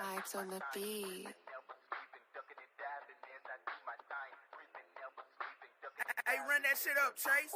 vibes on the beat. Hey, run that shit up, Chase.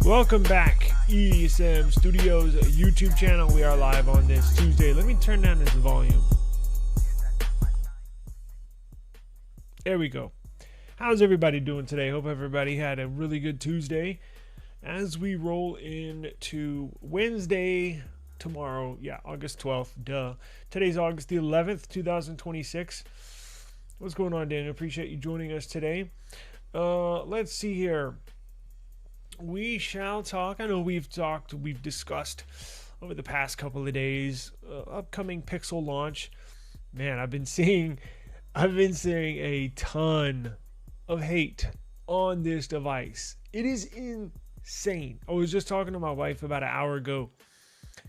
Welcome back, ESM Studios YouTube channel. We are live on this Tuesday. Let me turn down this volume. There we go. How's everybody doing today? Hope everybody had a really good Tuesday. As we roll into Wednesday tomorrow, August 12th, duh. Today's August the 11th, 2026. What's going on, Daniel? Appreciate you joining us today. Let's see here. We shall talk. I know we've discussed over the past couple of days upcoming Pixel launch. Man, I've been seeing a ton of hate on this device. It is insane. I was just talking to my wife about an hour ago.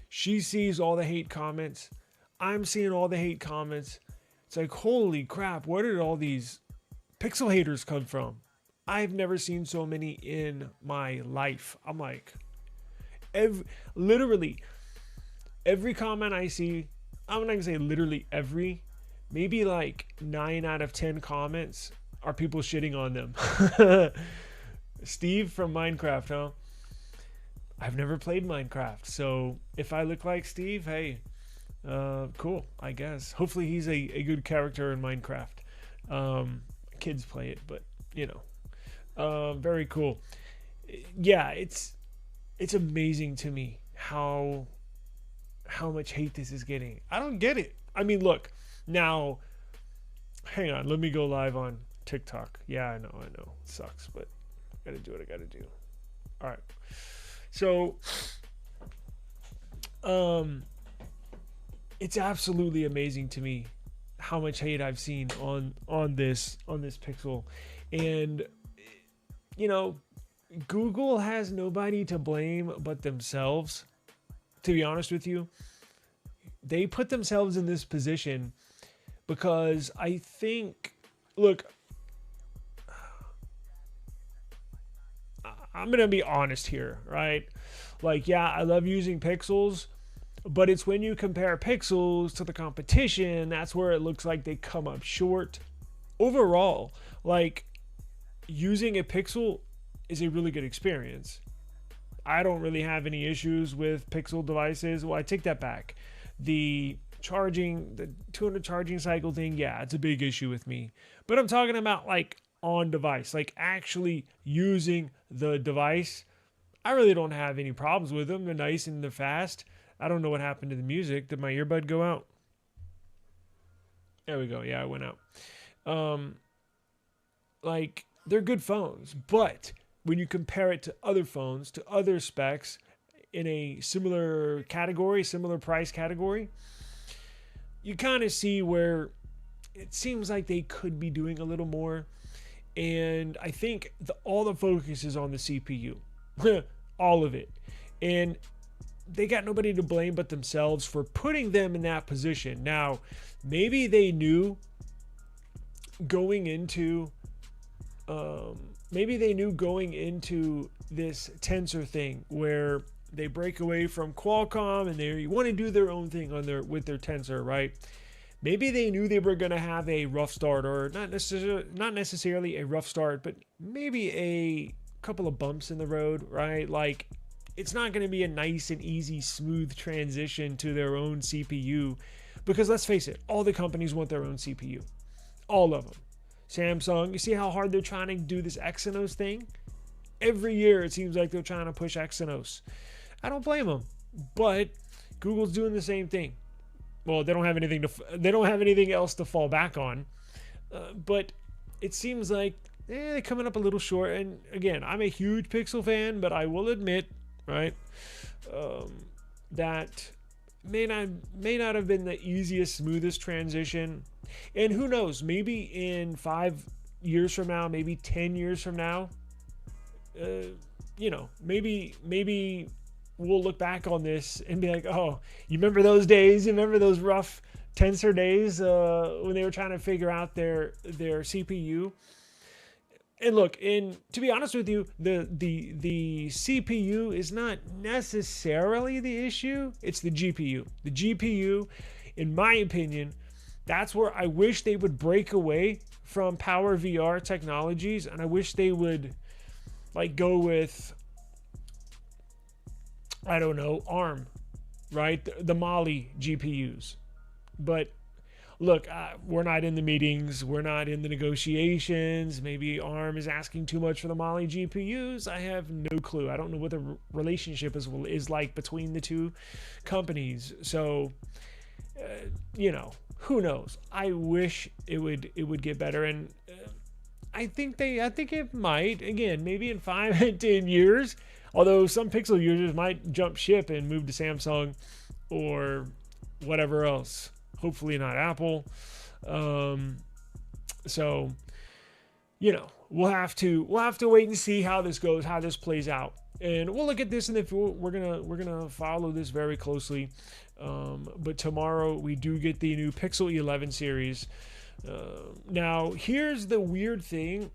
She sees all the hate comments. I'm seeing all the hate comments. It's like, holy crap, where did all these Pixel haters come from? I've never seen so many in my life. I'm like, literally every comment I see, I'm not gonna say literally every, maybe like 9 out of 10 comments are people shitting on them. Steve from Minecraft, huh? I've never played Minecraft, so if I look like Steve, hey, cool, I guess. Hopefully he's a good character in Minecraft. Kids play it, but you know. Very cool. Yeah, it's amazing to me how much hate this is getting. I don't get it. I mean, look, now, hang on, let me go live on TikTok. Yeah, I know, it sucks, but I gotta do what I gotta do. All right. So, it's absolutely amazing to me how much hate I've seen on this Pixel, and you know, Google has nobody to blame but themselves. To be honest with you, they put themselves in this position because I think, look, I'm going to be honest here, right? Like, yeah, I love using Pixels, but it's when you compare Pixels to the competition, that's where it looks like they come up short. Overall, like, using a Pixel is a really good experience. I don't really have any issues with Pixel devices. Well, I take that back. The 200 charging cycle thing, yeah, it's a big issue with me. But I'm talking about like on device, like actually using the device. I really don't have any problems with them. They're nice and they're fast. I don't know what happened to the music. Did my earbud go out? There we go. Yeah, it went out. Like, they're good phones, but when you compare it to other phones, to other specs in a similar category, similar price category, you kind of see where it seems like they could be doing a little more. And I think all the focus is on the CPU, all of it. And they got nobody to blame but themselves for putting them in that position. Now, maybe they knew going into this Tensor thing where they break away from Qualcomm and they want to do their own thing with their Tensor, right? Maybe they knew they were going to have a rough start, or not necessarily a rough start, but maybe a couple of bumps in the road, right? Like, it's not going to be a nice and easy, smooth transition to their own CPU, because let's face it, all the companies want their own CPU. All of them. Samsung, you see how hard they're trying to do this Exynos thing? Every year it seems like they're trying to push Exynos. I don't blame them, but Google's doing the same thing. Well, they don't have anything else to fall back on, but it seems like they're coming up a little short. And again, I'm a huge Pixel fan, but I will admit, right, that may not have been the easiest, smoothest transition. And who knows, maybe in 5 years from now, maybe 10 years from now, maybe we'll look back on this and be like, oh, you remember those days? You remember those rough Tensor days when they were trying to figure out their CPU? And look, to be honest with you, the CPU is not necessarily the issue. It's the GPU. The GPU, in my opinion, that's where I wish they would break away from Power VR technologies, and I wish they would go with, I don't know, ARM, right? The Mali GPUs. But look, we're not in the meetings. We're not in the negotiations. Maybe ARM is asking too much for the Mali GPUs. I have no clue. I don't know what the relationship is like between the two companies. So, who knows? I wish it would get better, and I think it might. Again, maybe in 5 and 10 years. Although some Pixel users might jump ship and move to Samsung or whatever else. Hopefully not Apple. So, we'll have to wait and see how this goes, how this plays out, and we'll look at this, and we're gonna follow this very closely. But tomorrow we do get the new Pixel 11 series. Now, here's the weird thing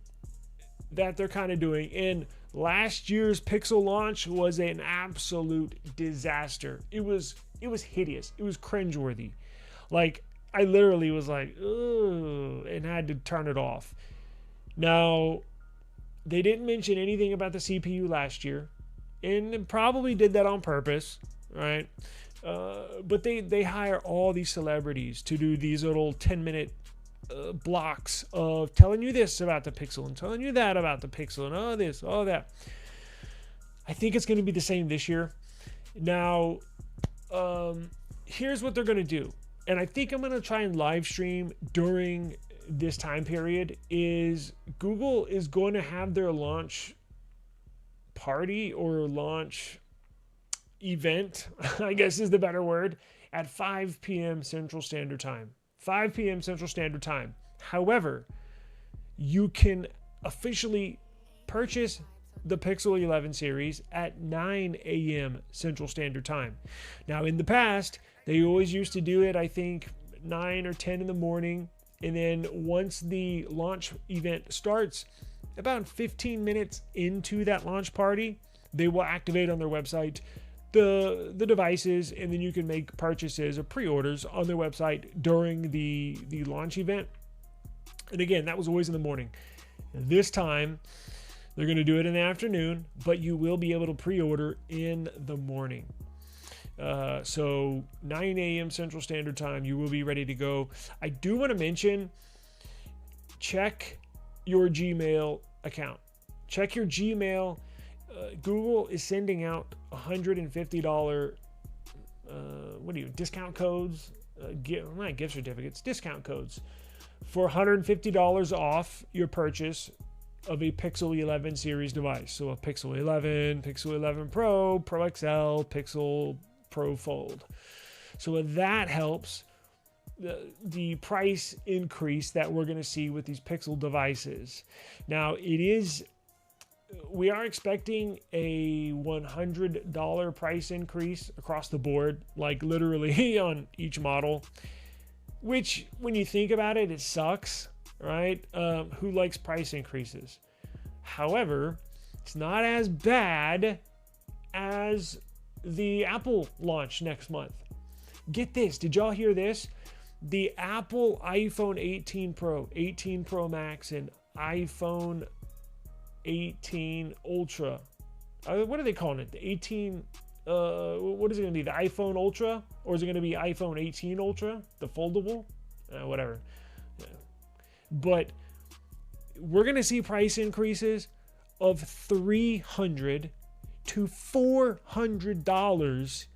that they're kind of doing. And last year's Pixel launch was an absolute disaster. It was hideous. It was cringeworthy. Like, I literally was like, ugh, and had to turn it off. Now, they didn't mention anything about the CPU last year, and probably did that on purpose, right? But they hire all these celebrities to do these little 10-minute blocks of telling you this about the Pixel and telling you that about the Pixel and all this, all that. I think it's going to be the same this year. Now, here's what they're going to do. And I think I'm going to try and live stream during this time period. Is Google is going to have their launch party or launch event, I guess is the better word, at 5 p.m. Central Standard Time. 5 p.m. Central Standard Time. However, you can officially purchase the Pixel 11 series at 9 a.m. Central Standard Time. Now, in the past, they always used to do it, I think, 9 or 10 in the morning. And then once the launch event starts, about 15 minutes into that launch party, they will activate on their website the devices, and then you can make purchases or pre-orders on their website during the launch event. And again, that was always in the morning. This time, they're going to do it in the afternoon, but you will be able to pre-order in the morning. So 9 a.m. Central Standard Time, you will be ready to go. I do want to mention, check your Gmail account. Check your Gmail. Google is sending out $150 discount codes, not gift certificates, discount codes for $150 off your purchase of a Pixel 11 series device. So a Pixel 11, Pixel 11 Pro, Pro XL, Pixel Pro Fold. So that helps the price increase that we're going to see with these Pixel devices. Now, it is we are expecting a $100 price increase across the board, like literally on each model, which when you think about it, it sucks, right? Who likes price increases? However, it's not as bad as the Apple launch next month. Get this. Did y'all hear this? The Apple iPhone 18 Pro, 18 Pro Max, and iPhone 18 Ultra. What are they calling it? The 18, what is it going to be? The iPhone Ultra? Or is it going to be iPhone 18 Ultra? The foldable? Whatever. Yeah. But we're going to see price increases of $300 to $400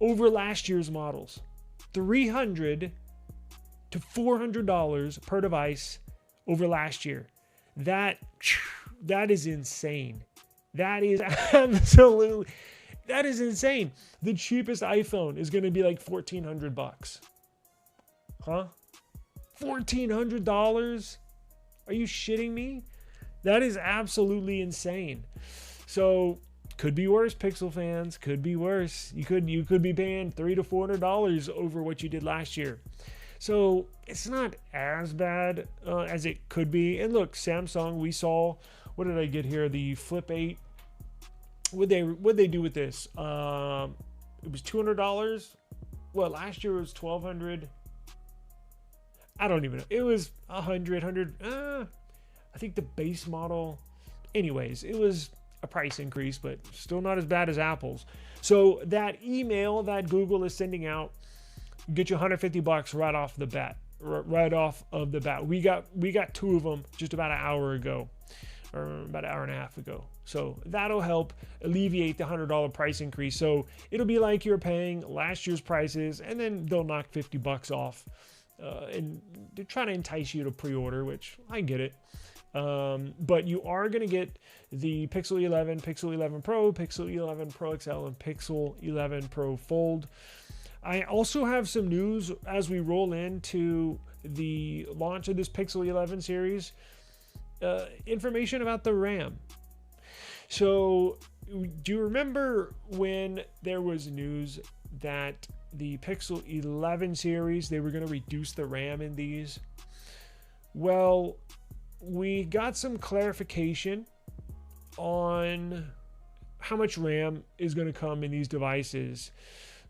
over last year's models. $300 to $400 per device over last year. That is insane. That is insane. The cheapest iPhone is going to be like $1,400. Huh? $1,400? Are you shitting me? That is absolutely insane. So could be worse, Pixel fans. Could be worse. You could be paying $300 to $400 over what you did last year. So it's not as bad as it could be. And look, Samsung, we saw, what did I get here? The Flip 8. What'd they do with this? It was $200. Well, last year it was $1,200. I don't even know. It was $100. I think the base model. Anyways, it was a price increase, but still not as bad as Apple's. So that email that Google is sending out, get you $150 right off the bat. Right off of the bat. We got two of them just about an hour ago, or about an hour and a half ago. So that'll help alleviate the $100 price increase. So it'll be like you're paying last year's prices, and then they'll knock $50 off. And they're trying to entice you to pre-order, which I get it. But you are going to get the Pixel 11, Pixel 11 Pro, Pixel 11 Pro XL, and Pixel 11 Pro Fold. I also have some news as we roll into the launch of this Pixel 11 series. Information about the RAM. So, do you remember when there was news that the Pixel 11 series, they were going to reduce the RAM in these? Well, we got some clarification on how much RAM is going to come in these devices.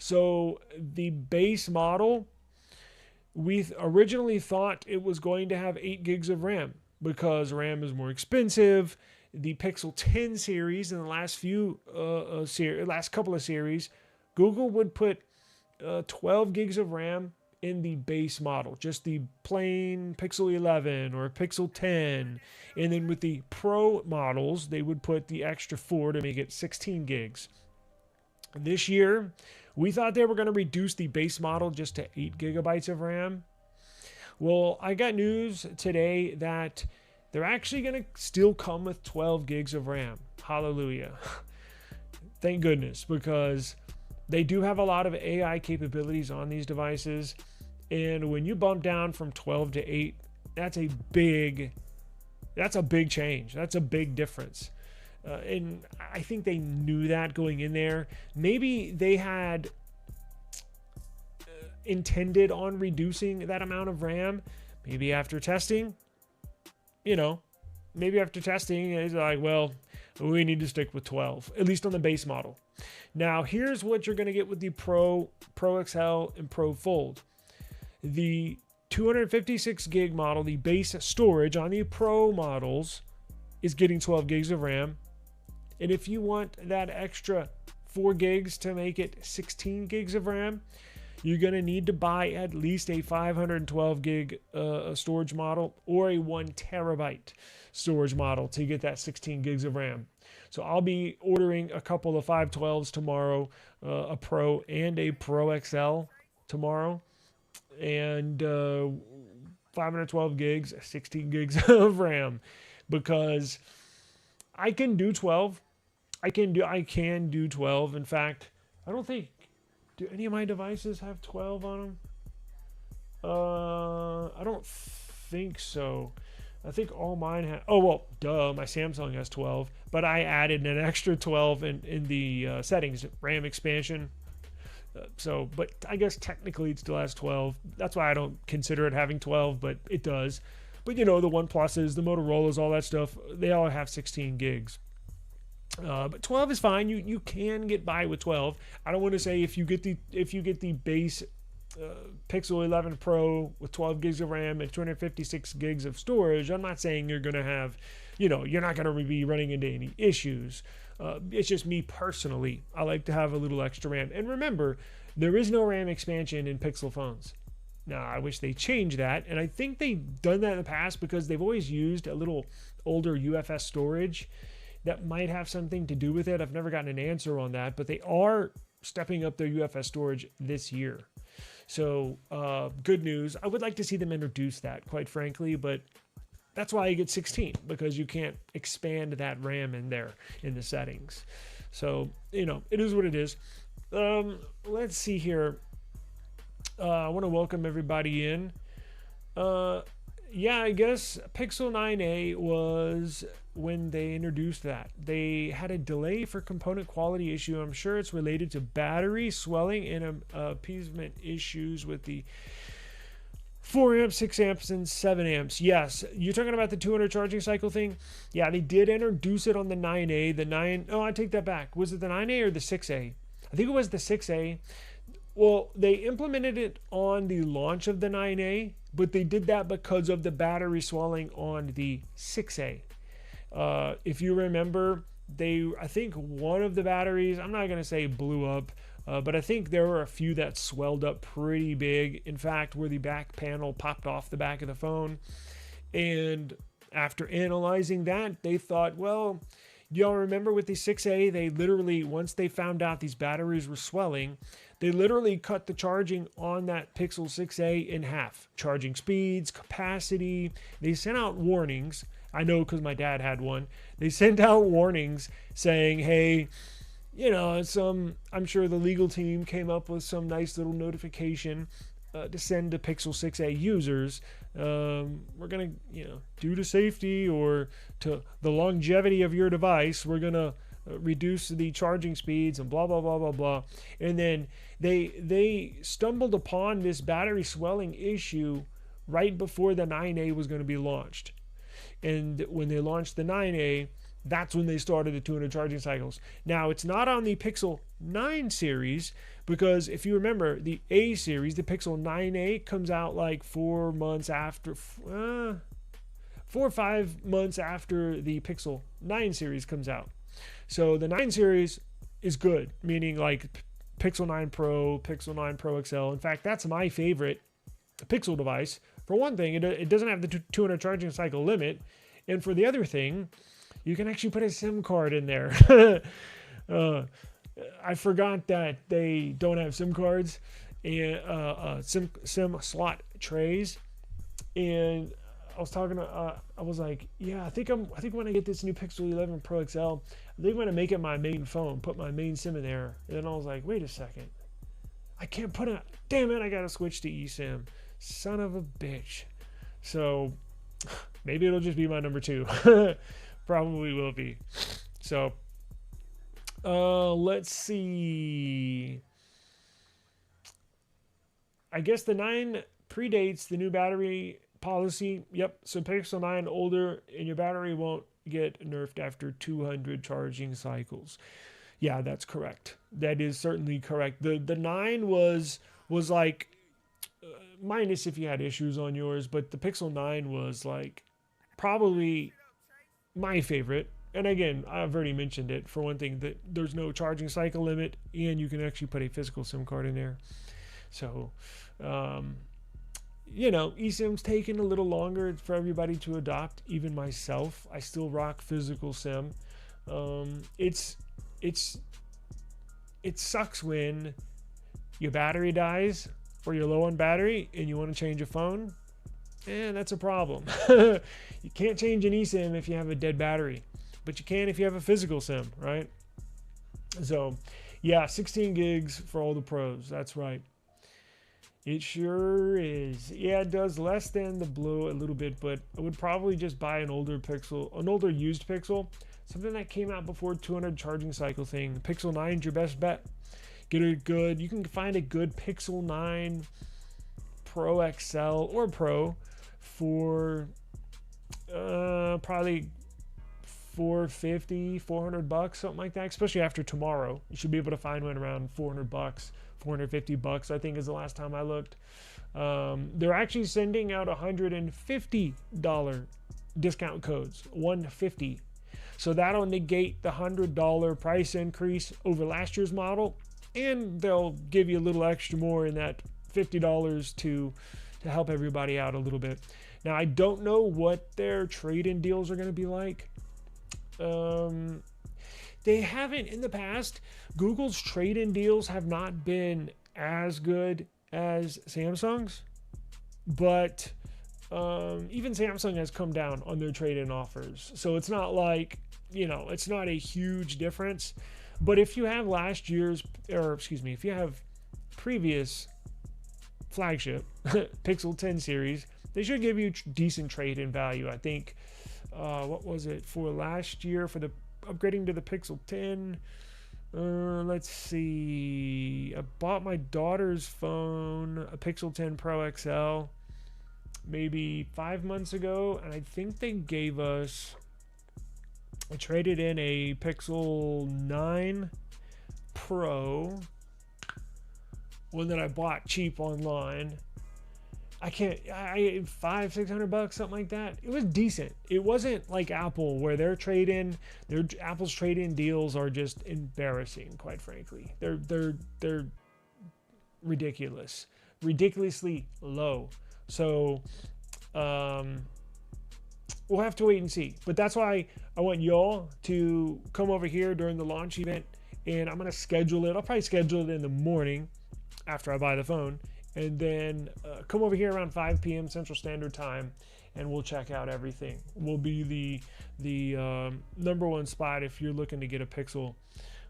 So the base model, we originally thought it was going to have 8 gigs of RAM because RAM is more expensive. The Pixel 10 series in the last couple of series, Google would put 12 gigs of RAM in the base model, just the plain Pixel 11 or Pixel 10. And then with the Pro models, they would put the extra 4 to make it 16 gigs. This year, we thought they were going to reduce the base model just to 8 gigabytes of RAM. Well, I got news today that they're actually going to still come with 12 gigs of RAM. Hallelujah. Thank goodness, because they do have a lot of AI capabilities on these devices. And when you bump down from 12 to 8, that's a big change. That's a big difference. And I think they knew that going in there. Maybe they had intended on reducing that amount of RAM. Maybe after testing, it's like, well, we need to stick with 12, at least on the base model. Now, here's what you're going to get with the Pro XL, and Pro Fold. The 256 gig model, the base storage on the Pro models, is getting 12 gigs of RAM. And if you want that extra 4 gigs to make it 16 gigs of RAM, you're going to need to buy at least a 512 gig storage model or a 1 terabyte storage model to get that 16 gigs of RAM. So I'll be ordering a couple of 512s tomorrow, a Pro and a Pro XL tomorrow, and 512 gigs, 16 gigs of RAM, because I can do 12. I can do 12. In fact, I don't think, do any of my devices have 12 on them? I don't think so. I think all mine have. Oh well, duh. My Samsung has 12, but I added an extra 12 in the settings, RAM expansion. But I guess technically it still has 12. That's why I don't consider it having 12, but it does. But the OnePluses, the Motorola's, all that stuff, they all have 16 gigs. But 12 is fine. You can get by with 12. I don't want to say if you get the base Pixel 11 Pro with 12 gigs of RAM and 256 gigs of storage, I'm not saying you're going to have, you're not going to be running into any issues. It's just me personally. I like to have a little extra RAM. And remember, there is no RAM expansion in Pixel phones. Now, I wish they changed that. And I think they've done that in the past because they've always used a little older UFS storage. That might have something to do with it. I've never gotten an answer on that. But they are stepping up their UFS storage this year. So, good news. I would like to see them introduce that, quite frankly. But that's why you get 16, because you can't expand that RAM in there in the settings. So, it is what it is. Let's see here. I want to welcome everybody in. I guess Pixel 9a was when they introduced that. They had a delay for component quality issue. I'm sure it's related to battery swelling and appeasement issues with the 4 amps, 6 amps, and 7 amps. Yes, you're talking about the 200 charging cycle thing? Yeah, they did introduce it on the 9A. Oh, I take that back. Was it the 9A or the 6A? I think it was the 6A. Well, they implemented it on the launch of the 9A, but they did that because of the battery swelling on the 6A. If you remember, I think one of the batteries, I'm not going to say blew up, but I think there were a few that swelled up pretty big. In fact, where the back panel popped off the back of the phone. And after analyzing that, they thought, well, y'all remember with the 6A, they literally, once they found out these batteries were swelling, they literally cut the charging on that Pixel 6A in half. Charging speeds, capacity. They sent out warnings. I know because my dad had one. They sent out warnings saying, hey, I'm sure the legal team came up with some nice little notification to send to Pixel 6a users. We're going to, due to safety or to the longevity of your device, we're going to reduce the charging speeds and blah, blah, blah, blah, blah. And then they stumbled upon this battery swelling issue right before the 9A was going to be launched. And when they launched the 9A, that's when they started the 200 charging cycles. Now, it's not on the Pixel 9 series because if you remember, the A series, the Pixel 9A, comes out like 4 or 5 months after the Pixel 9 series comes out. So the 9 series is good, meaning like Pixel 9 Pro, Pixel 9 Pro XL. In fact, that's my favorite Pixel device. For one thing, it doesn't have the 200 charging cycle limit. And for the other thing, you can actually put a SIM card in there. I forgot that they don't have SIM cards and SIM slot trays. And I was talking to, I was like, yeah, I think when I get this new Pixel 11 Pro XL, I think I'm gonna make it my main phone, put my main SIM in there. And then I was like, wait a second, I can't put it. Damn it, I gotta switch to eSIM. Son of a bitch. So maybe it'll just be my number 2. Probably will be. So let's see. I guess the 9 predates the new battery policy. Yep. So Pixel 9 older and your battery won't get nerfed after 200 charging cycles. Yeah, that's correct. That is certainly correct. The 9 was like minus if you had issues on yours, but the Pixel 9 was like probably my favorite. And again, I've already mentioned it. For one thing, that there's no charging cycle limit and you can actually put a physical SIM card in there. So eSIM's taking a little longer for everybody to adopt, even myself. I still rock physical SIM. It sucks when your battery dies or you're low on battery and you want to change a phone. And that's a problem. You can't change an eSIM if you have a dead battery, but you can if you have a physical SIM, right? So yeah, 16 gigs for all the pros. That's right. It sure is. Yeah, it does less than the Blue a little bit, but I would probably just buy an older used Pixel, something that came out before 200 charging cycle thing. Pixel 9 is your best bet. Get a good, you can find a good Pixel 9 Pro XL or Pro for probably $400, something like that, especially after tomorrow. You should be able to find one around $400, $450, I think is the last time I looked. They're actually sending out $150 discount codes, 150. So that'll negate the $100 price increase over last year's model, and they'll give you a little extra more in that $50 to help everybody out a little bit. Now, I don't know what their trade-in deals are going to be like. They haven't in the past. Google's trade-in deals have not been as good as Samsung's, but even Samsung has come down on their trade-in offers. So it's not like, it's not a huge difference. But if you have if you have previous flagship Pixel 10 series, they should give you decent trade-in value. I think, what was it for last year for the upgrading to the Pixel 10? Let's see. I bought my daughter's phone, a Pixel 10 Pro XL, maybe 5 months ago, and I think they gave us, I traded in a Pixel 9 Pro, one that I bought cheap online. $500-600, something like that. It was decent. It wasn't like Apple, where Apple's trade-in deals are just embarrassing, quite frankly. They're ridiculously low. So we'll have to wait and see. But that's why I want y'all to come over here during the launch event, and I'm gonna schedule it. I'll probably schedule it in the morning after I buy the phone. And then come over here around 5 p.m. Central Standard Time, and we'll check out everything. We'll be the number one spot if you're looking to get a Pixel.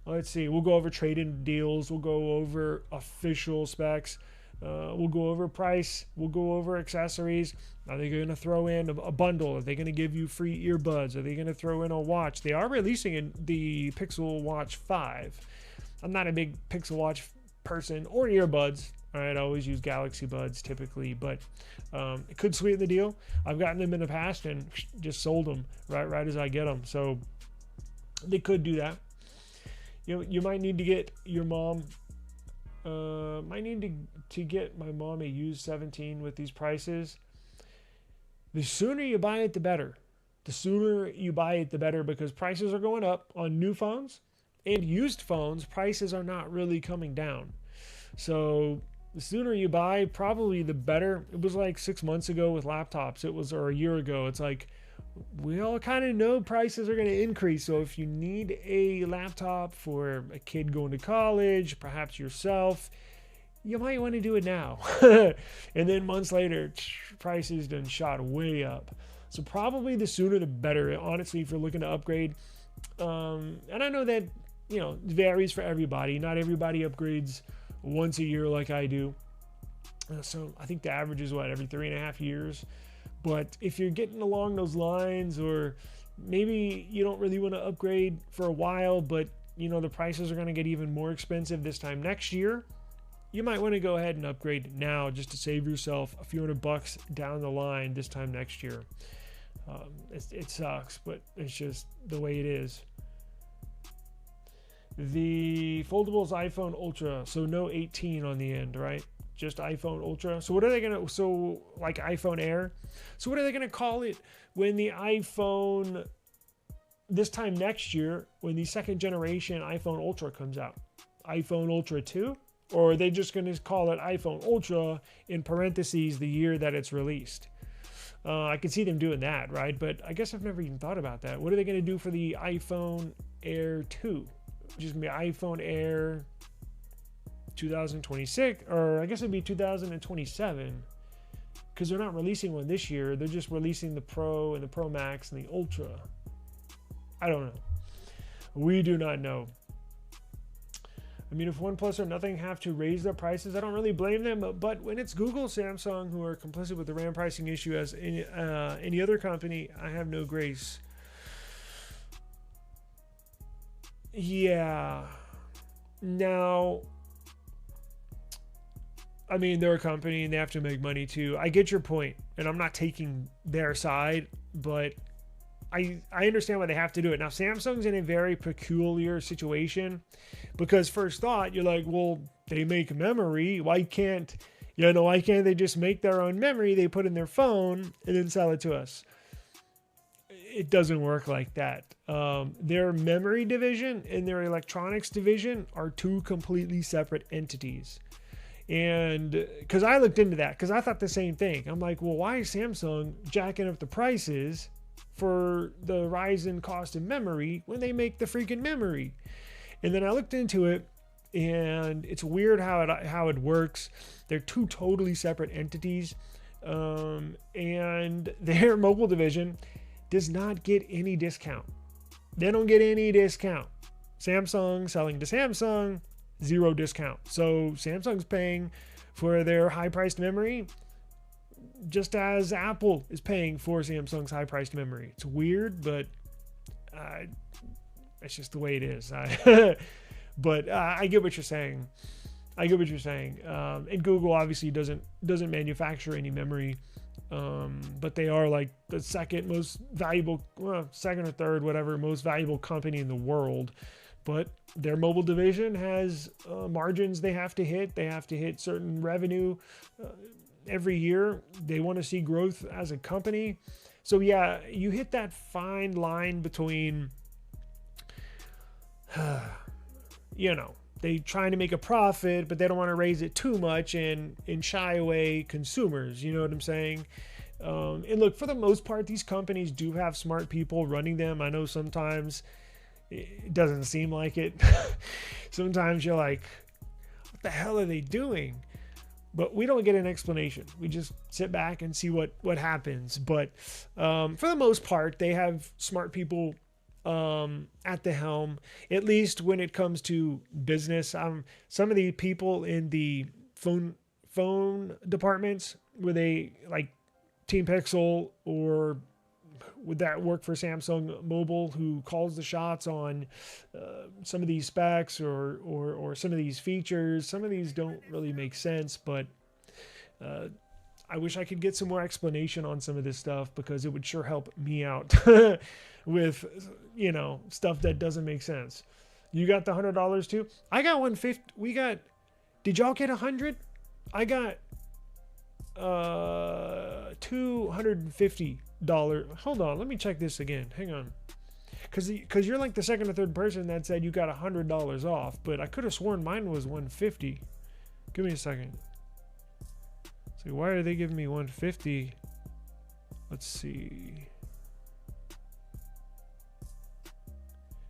Let's see. We'll go over trade-in deals. We'll go over official specs. We'll go over price. We'll go over accessories. Are they going to throw in a bundle? Are they going to give you free earbuds? Are they going to throw in a watch? They are releasing the Pixel Watch 5. I'm not a big Pixel Watch person or earbuds. All right, I always use Galaxy Buds typically, but it could sweeten the deal. I've gotten them in the past and just sold them right as I get them. So they could do that. You might need to get your mom. Might need to get my mom a used 17 with these prices. The sooner you buy it, the better. The sooner you buy it, the better, because prices are going up on new phones and used phones. Prices are not really coming down. So the sooner you buy, probably the better. It was like 6 months ago with laptops. Or a year ago. It's like, we all kind of know prices are going to increase. So if you need a laptop for a kid going to college, perhaps yourself, you might want to do it now. And then months later, prices done shot way up. So probably the sooner the better, honestly, if you're looking to upgrade. And I know that, it varies for everybody. Not everybody upgrades once a year like I do. So I think the average is every 3.5 years. But if you're getting along those lines, or maybe you don't really want to upgrade for a while, but the prices are going to get even more expensive this time next year, you might want to go ahead and upgrade now just to save yourself a few $100 down the line this time next year. It sucks, but it's just the way it is. The foldable is iPhone Ultra, so no 18 on the end, right? Just iPhone Ultra. So what are they like iPhone Air? So what are they gonna call it when the iPhone, this time next year, when the second generation iPhone Ultra comes out? iPhone Ultra 2? Or are they just gonna call it iPhone Ultra in parentheses the year that it's released? I can see them doing that, right? But I guess I've never even thought about that. What are they gonna do for the iPhone Air 2? Just gonna be iPhone Air 2026, or I guess it'd be 2027, because they're not releasing one this year. They're just releasing the Pro and the Pro Max and the Ultra. I don't know. We do not know. I mean, if OnePlus or nothing have to raise their prices, I don't really blame them. But when it's Google, Samsung, who are complicit with the RAM pricing issue as any other company, I have no grace. Yeah. Now, I mean, they're a company and they have to make money too. I get your point, and I'm not taking their side, but I understand why they have to do it. Now, Samsung's in a very peculiar situation because first thought, you're like, well, they make memory. Why can't they just make their own memory they put in their phone and then sell it to us? It doesn't work like that. Their memory division and their electronics division are two completely separate entities. And because I looked into that, because I thought the same thing. I'm like, well, why is Samsung jacking up the prices for the rise in cost of memory when they make the freaking memory? And then I looked into it, and it's weird how it works. They're two totally separate entities, and their mobile division does not get any discount. They don't get any discount. Samsung selling to Samsung, 0 discount. So Samsung's paying for their high-priced memory just as Apple is paying for Samsung's high-priced memory. It's weird, but it's just the way it is. But I get what you're saying. And Google obviously doesn't manufacture any memory, but they are like the second most valuable, second or third, whatever, most valuable company in the world. But their mobile division has margins they have to hit. They have to hit certain revenue every year. They want to see growth as a company. So yeah, you hit that fine line between, they trying to make a profit, but they don't want to raise it too much and shy away consumers. You know what I'm saying? And look, for the most part, these companies do have smart people running them. I know sometimes it doesn't seem like it. Sometimes you're like, what the hell are they doing? But we don't get an explanation. We just sit back and see what happens. But for the most part, they have smart people at the helm, at least when it comes to business. Some of the people in the phone departments, where they like Team Pixel, or would that work for Samsung Mobile, who calls the shots on some of these specs or some of these features. Some of these don't really make sense, but I wish I could get some more explanation on some of this stuff, because it would sure help me out with, stuff that doesn't make sense. You got the $100 too? I got $150. Did y'all get $100? I got $250. Hold on, let me check this again. Hang on, because you're like the second or third person that said you got $100 off, but I could have sworn mine was $150. Give me a second. So why are they giving me $150? Let's see.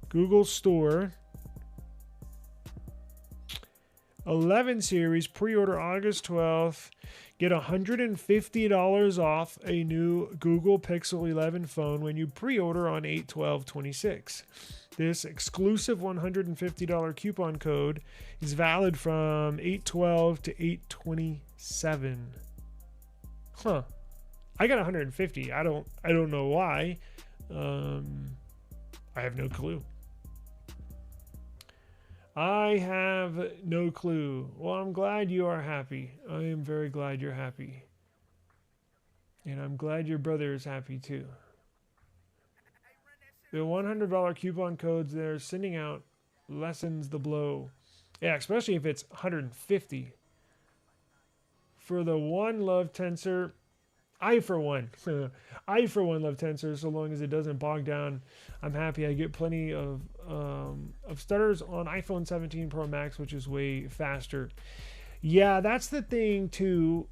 Google Store. 11 series, pre-order August 12th. Get $150 off a new Google Pixel 11 phone when you pre-order on 8/12/26. This exclusive $150 coupon code is valid from 8/12 to 8/27. Huh. I got $150. I don't know why. I have no clue. I have no clue. Well, I'm glad you are happy. I am very glad you're happy. And I'm glad your brother is happy too. The $100 coupon codes they're sending out lessens the blow. Yeah, especially if it's $150. For the one love Tensor, I for one love Tensor, so long as it doesn't bog down. I'm happy. I get plenty of stutters on iPhone 17 Pro Max, which is way faster. Yeah, that's the thing too.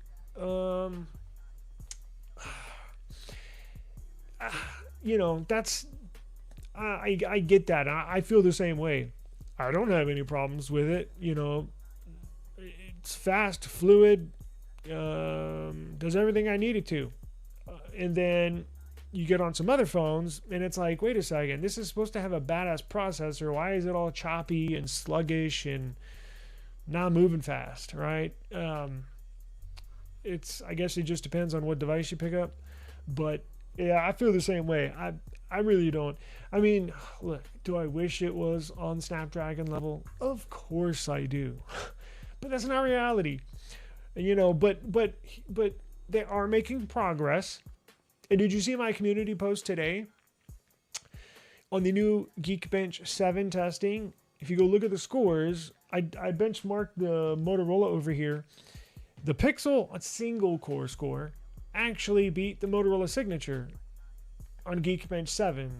That's I get that. I feel the same way. I don't have any problems with it. It's fast, fluid. Does everything I need it to. And then you get on some other phones and it's like, wait a second, this is supposed to have a badass processor. Why is it all choppy and sluggish? And not moving fast, right? I guess it just depends on what device you pick up, but yeah, I feel the same way. I really don't. I mean, look, do I wish it was on Snapdragon level? Of course I do, but that's not reality. But they are making progress. And did you see my community post today on the new Geekbench 7 testing? If you go look at the scores, I benchmarked the Motorola over here. The Pixel, a single core score, actually beat the Motorola Signature on Geekbench 7.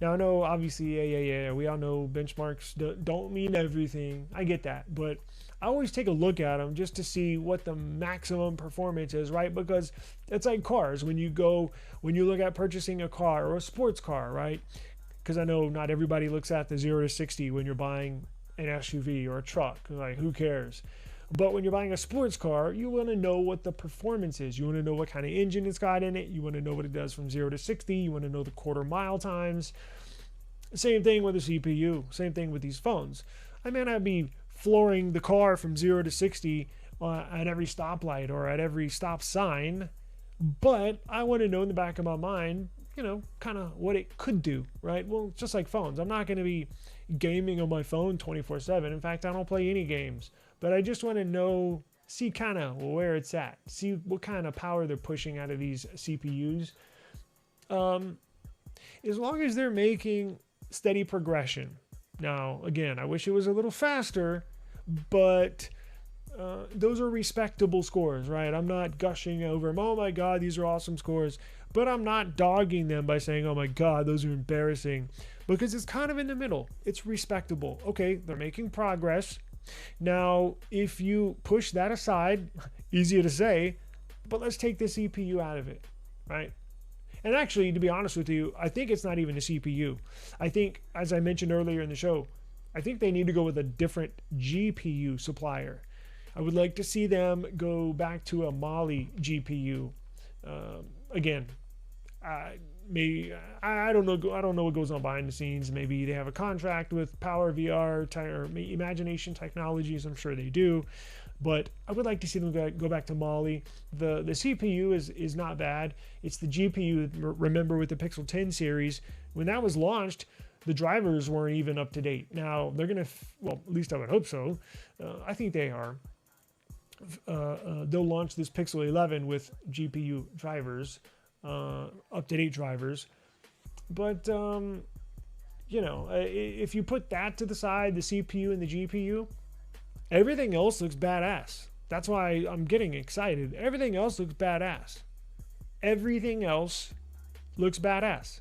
Now, I know, obviously, yeah, we all know benchmarks don't mean everything. I get that. But I always take a look at them just to see what the maximum performance is, right? Because it's like cars. When you look at purchasing a car or a sports car, right? Because I know not everybody looks at the 0 to 60 when you're buying an SUV or a truck. Like, who cares? But when you're buying a sports car, you want to know what the performance is. You want to know what kind of engine it's got in it. You want to know what it does from 0 to 60. You want to know the quarter mile times. Same thing with the CPU. Same thing with these phones. I may not be flooring the car from 0 to 60 at every stoplight or at every stop sign, but I want to know in the back of my mind, kind of what it could do, right? Well, just like phones. I'm not going to be gaming on my phone 24/7. In fact, I don't play any games. But I just want to know, see kind of where it's at, see what kind of power they're pushing out of these CPUs. As long as they're making steady progression. Now, again, I wish it was a little faster, but those are respectable scores, right? I'm not gushing over them. Oh my God, these are awesome scores. But I'm not dogging them by saying, oh my God, those are embarrassing. Because it's kind of in the middle. It's respectable. Okay, they're making progress. Now, if you push that aside, easier to say, but let's take the CPU out of it, right? And actually, to be honest with you, I think it's not even a CPU. I think, as I mentioned earlier in the show, I think they need to go with a different GPU supplier. I would like to see them go back to a Mali GPU. Again, maybe I don't know. I don't know what goes on behind the scenes. Maybe they have a contract with Power VR or Imagination Technologies. I'm sure they do, but I would like to see them go back to Mali. The CPU is not bad. It's the GPU. Remember with the Pixel 10 series, when that was launched, the drivers weren't even up to date. Now they're gonna, well, at least I would hope so. I think they are. They'll launch this Pixel 11 with GPU drivers. Up-to-date drivers, but if you put that to the side, the CPU and the GPU, everything else looks badass. That's why I'm getting excited. Everything else looks badass. Everything else looks badass.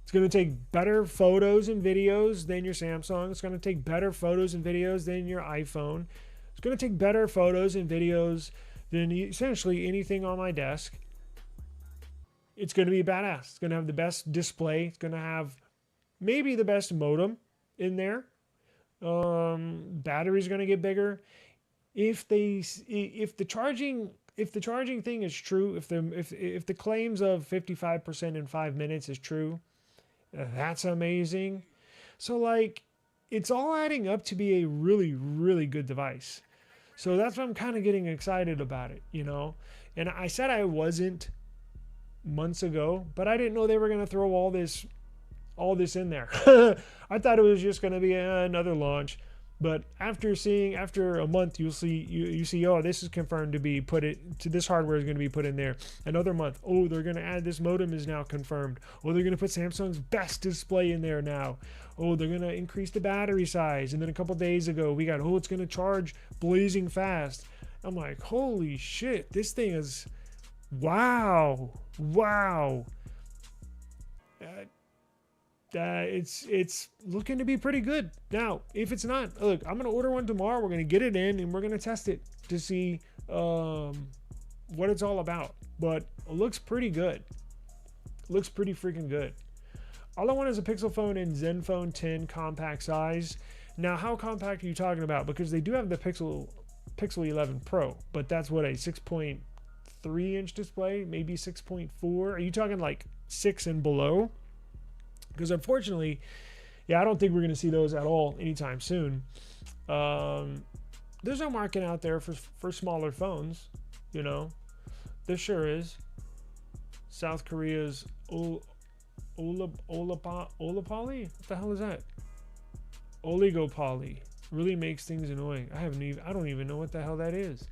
It's going to take better photos and videos than your Samsung. It's going to take better photos and videos than your iPhone. It's going to take better photos and videos than essentially anything on my desk. It's going to be badass. It's going to have the best display. It's going to have maybe the best modem in there. Battery's going to get bigger. If the charging thing is true, if the claims of 55% in 5 minutes is true, that's amazing. So like, it's all adding up to be a really, really good device. So that's why I'm kind of getting excited about it, And I said I wasn't months ago, but I didn't know they were going to throw all this in there. I thought it was just going to be another launch, but after a month, you see, oh, this is confirmed to be this hardware is going to be put in there. Another month, oh, they're going to add this modem is now confirmed. Oh, they're going to put Samsung's best display in there now. Oh, they're going to increase the battery size. And then a couple days ago, we got, oh, it's going to charge blazing fast. I'm like, holy shit, this thing is, wow. It's looking to be pretty good. Now, if it's not, look, I'm going to order one tomorrow. We're going to get it in and we're going to test it to see what it's all about. But it looks pretty good. It looks pretty freaking good. All I want is a Pixel phone in Zenfone 10 compact size. Now, how compact are you talking about? Because they do have the Pixel 11 Pro, but that's what, a 6.3 inch display, maybe 6.4. Are you talking like 6 and below? Because unfortunately, I don't think we're going to see those at all anytime soon. there's no market out there for smaller phones, you know. There sure is. South Korea's oligopoly? What the hell is that? Oligopoly really makes things annoying. I don't even know what the hell that is.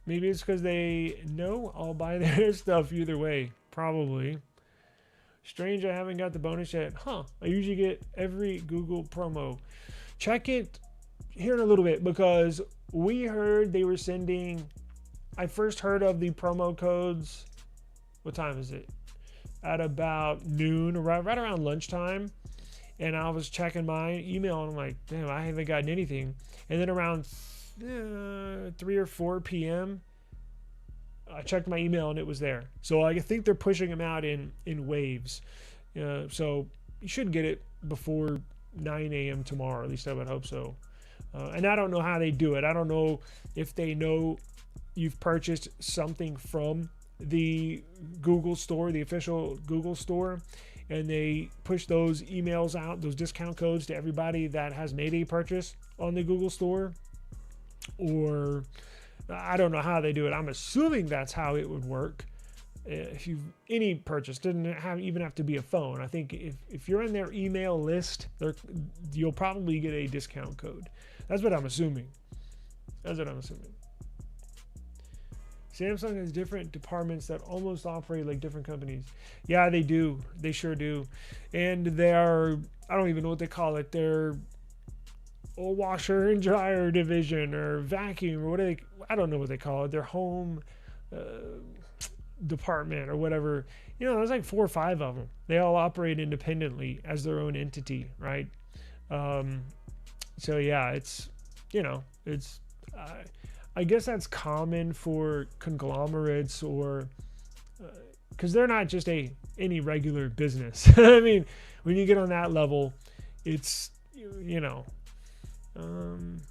Maybe it's because they know I'll buy their stuff either way. Probably. Strange, I haven't got the bonus yet. Huh. I usually get every Google promo. Check it here in a little bit, because we heard they were sending... I first heard of the promo codes. What time is it? At about noon, right around lunchtime. And I was checking my email, and I'm like, damn, I haven't gotten anything. And then around 3 or 4 p.m., I checked my email, and it was there. So I think they're pushing them out in waves. So you should get it before 9 a.m. tomorrow. At least I would hope so. And I don't know how they do it. I don't know if they know you've purchased something from the Google store, the official Google store, and they push those emails out, those discount codes, to everybody that has made a purchase on the Google store. Or I don't know how they do it. I'm assuming that's how it would work. If you any purchase doesn't even have to be a phone. I think if you're in their email list, you'll probably get a discount code. That's what I'm assuming. Samsung has different departments that almost operate like different companies. Yeah, they do. They sure do. And they're, I don't even know what they call it. They're a washer and dryer division, or vacuum, or I don't know what they call it. Their home department or whatever. You know, there's like 4 or 5 of them. They all operate independently as their own entity, right? So yeah, it's, you know, it's... I guess that's common for conglomerates, or because they're not just any regular business. I mean, when you get on that level, it's, you know, I'm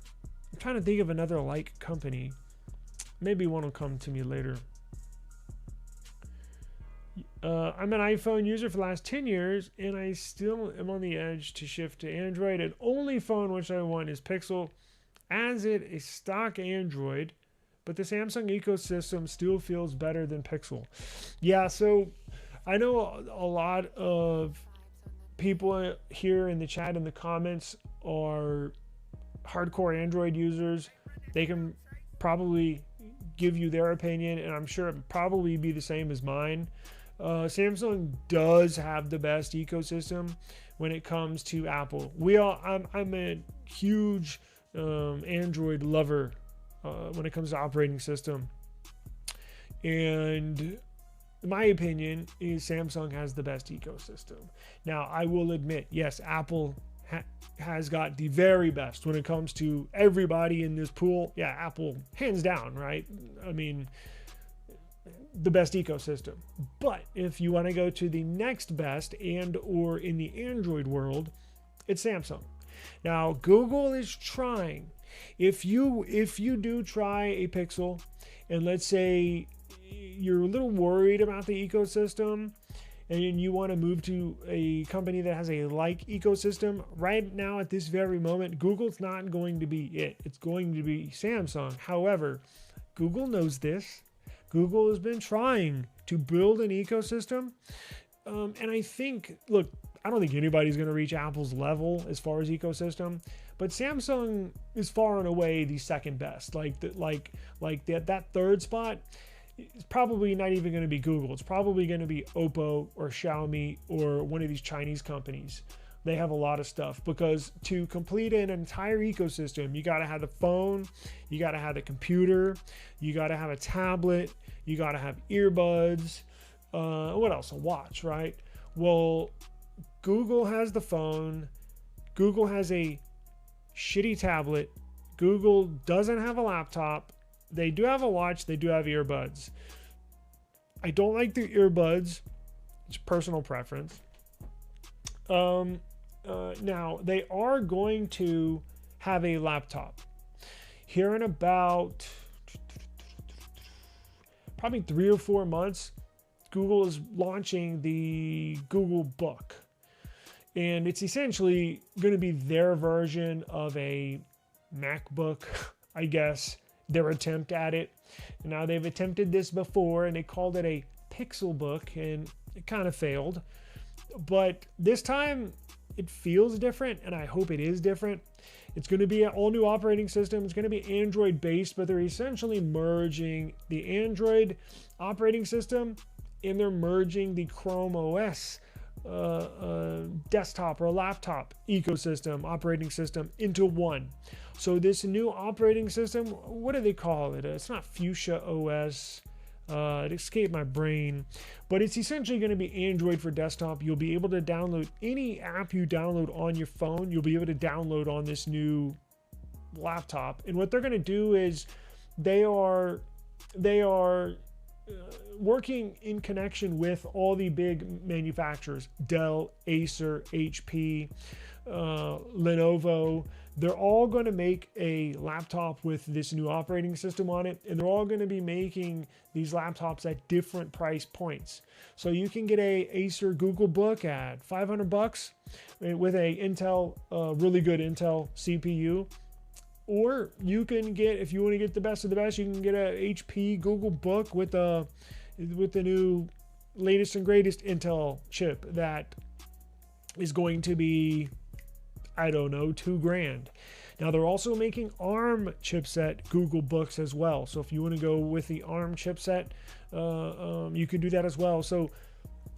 trying to think of another like company. Maybe one will come to me later. I'm an iPhone user for the last 10 years, and I still am on the edge to shift to Android, and only phone which I want is Pixel. As it a stock Android, but the Samsung ecosystem still feels better than Pixel. Yeah, so I know a lot of people here in the chat, in the comments, are hardcore Android users. They can probably give you their opinion, and I'm sure it'd probably be the same as mine. Samsung does have the best ecosystem when it comes to Apple. I'm a huge Android lover when it comes to operating system, and my opinion is Samsung has the best ecosystem. Now, I will admit, yes, Apple has got the very best when it comes to everybody in this pool. Yeah, Apple, hands down, right? I mean, the best ecosystem. But if you want to go to the next best, and or in the Android world, it's Samsung. Now, Google is trying. If you do try a Pixel, and let's say you're a little worried about the ecosystem, and you want to move to a company that has a like ecosystem, right now at this very moment, Google's not going to be it. It's going to be Samsung. However, Google knows this. Google has been trying to build an ecosystem. And I think, look, I don't think anybody's going to reach Apple's level as far as ecosystem, but Samsung is far and away the second best. That third spot is probably not even going to be Google. It's probably going to be Oppo or Xiaomi or one of these Chinese companies. They have a lot of stuff, because to complete an entire ecosystem, you got to have the phone, you got to have the computer, you got to have a tablet, you got to have earbuds. What else? A watch, right? Well, Google has the phone. Google has a shitty tablet. Google doesn't have a laptop. They do have a watch. They do have earbuds. I don't like the earbuds. It's personal preference. Now, they are going to have a laptop here in about probably 3 or 4 months. Google is launching the Google Book. And it's essentially going to be their version of a MacBook, I guess, their attempt at it. Now, they've attempted this before, and they called it a Pixel book, and it kind of failed. But this time, it feels different, and I hope it is different. It's going to be an all-new operating system. It's going to be Android-based, but they're essentially merging the Android operating system, and they're merging the Chrome OS desktop or laptop ecosystem, operating system into one. So this new operating system, what do they call it? It's not Fuchsia OS. It escaped my brain, but it's essentially going to be Android for desktop. You'll be able to download any app you download on your phone. You'll be able to download on this new laptop. And what they're going to do is they are working in connection with all the big manufacturers: Dell, Acer, HP, Lenovo. They're all going to make a laptop with this new operating system on it, and they're all going to be making these laptops at different price points. So you can get a Acer Google Book at $500 with a Intel, really good Intel CPU. Or you can get, if you want to get the best of the best, you can get a HP Google Book with the new latest and greatest Intel chip that is going to be, I don't know, $2,000. Now they're also making ARM chipset Google Books as well. So if you want to go with the ARM chipset, you can do that as well. So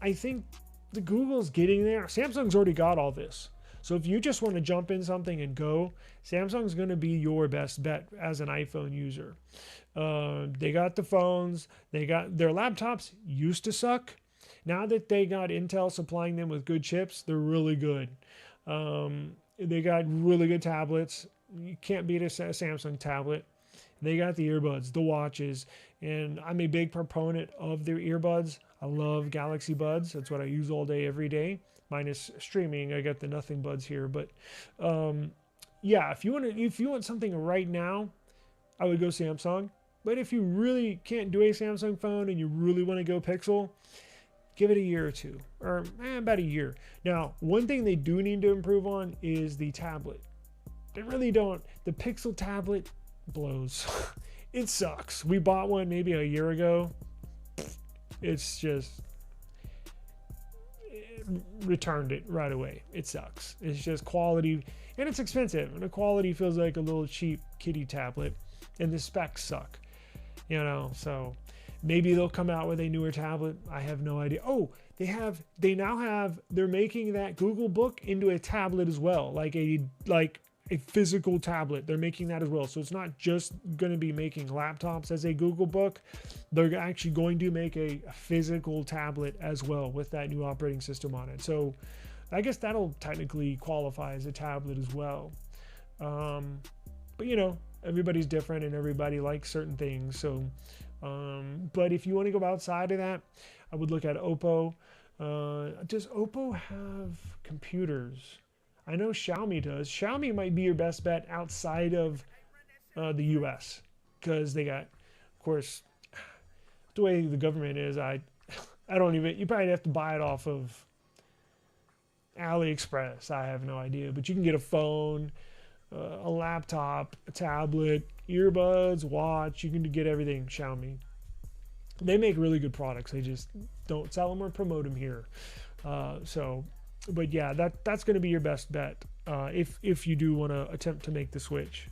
I think the Google's getting there. Samsung's already got all this. So if you just want to jump in something and go, Samsung's going to be your best bet as an iPhone user. They got the phones. They got their laptops used to suck. Now that they got Intel supplying them with good chips, they're really good. They got really good tablets. You can't beat a Samsung tablet. They got the earbuds, the watches, and I'm a big proponent of their earbuds. I love Galaxy Buds. That's what I use all day, every day. Minus streaming, I got the Nothing Buds here. But yeah, if you want something right now, I would go Samsung. But if you really can't do a Samsung phone and you really want to go Pixel, give it a year or two, or about a year. Now, one thing they do need to improve on is the tablet. They really don't. The Pixel tablet blows. It sucks. We bought one maybe a year ago. It's just returned it right away. It sucks. It's just quality, and it's expensive, and the quality feels like a little cheap kitty tablet, and the specs suck. So maybe they'll come out with a newer tablet. I have no idea. Oh, they're making that Google Book into a tablet as well, like a physical tablet. They're making that as well. So it's not just going to be making laptops as a Google Book. They're actually going to make a physical tablet as well with that new operating system on it. So I guess that'll technically qualify as a tablet as well. But everybody's different and everybody likes certain things. So, but if you want to go outside of that, I would look at Oppo. Does Oppo have computers? I know Xiaomi does. Xiaomi might be your best bet outside of the US, because they got, of course, the way the government is, you probably have to buy it off of AliExpress. I have no idea, but you can get a phone, a laptop, a tablet, earbuds, watch. You can get everything Xiaomi. They make really good products. They just don't sell them or promote them here. But yeah, that's going to be your best bet if you do want to attempt to make the switch.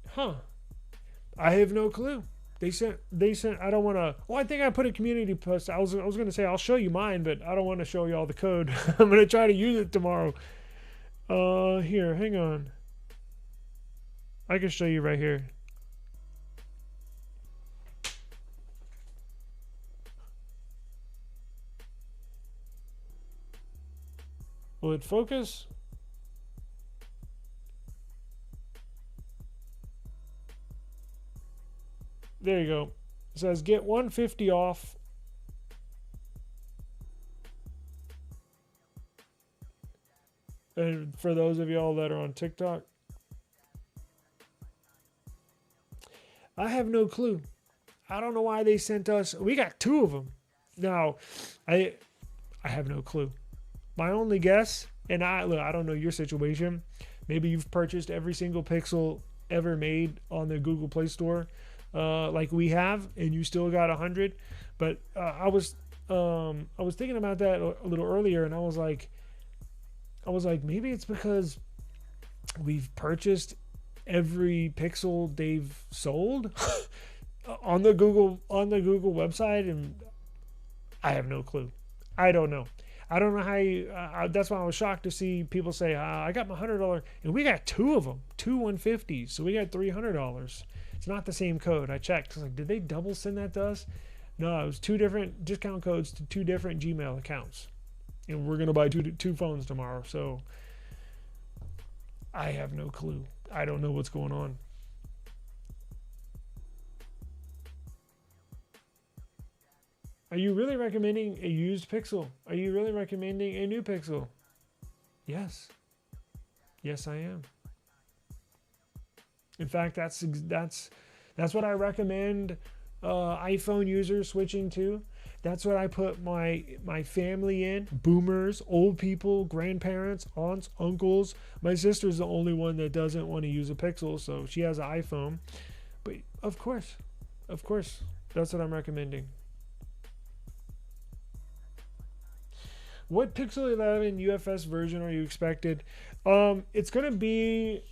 Huh? I have no clue. They sent. I don't want to. Well, I think I put a community post. I was going to say I'll show you mine, but I don't want to show you all the code. I'm going to try to use it tomorrow. Here, hang on. I can show you right here. Will it focus? There you go. It says get 150 off. And for those of y'all that are on TikTok, I have no clue. I don't know why they sent us. We got two of them. Now, I have no clue. My only guess, and I don't know your situation. Maybe you've purchased every single Pixel ever made on the Google Play Store, like we have, and you still got 100. But I was thinking about that a little earlier, and I was like, maybe it's because we've purchased every Pixel they've sold on the Google website, and I have no clue. I don't know how that's why I was shocked to see people say, I got my $100, and we got two of them, two 150s, so we got $300. It's not the same code. I checked. I was like, did they double send that to us? No, it was two different discount codes to two different Gmail accounts, and we're gonna buy two phones tomorrow. So I have no clue. I don't know what's going on. Are you really recommending a used Pixel? Are you really recommending a new Pixel? Yes. Yes, I am. In fact, that's what I recommend iPhone users switching to. That's what I put my family in. Boomers, old people, grandparents, aunts, uncles. My sister's the only one that doesn't want to use a Pixel, so she has an iPhone. But of course, that's what I'm recommending. What Pixel 11 UFS version are you expected? It's gonna be.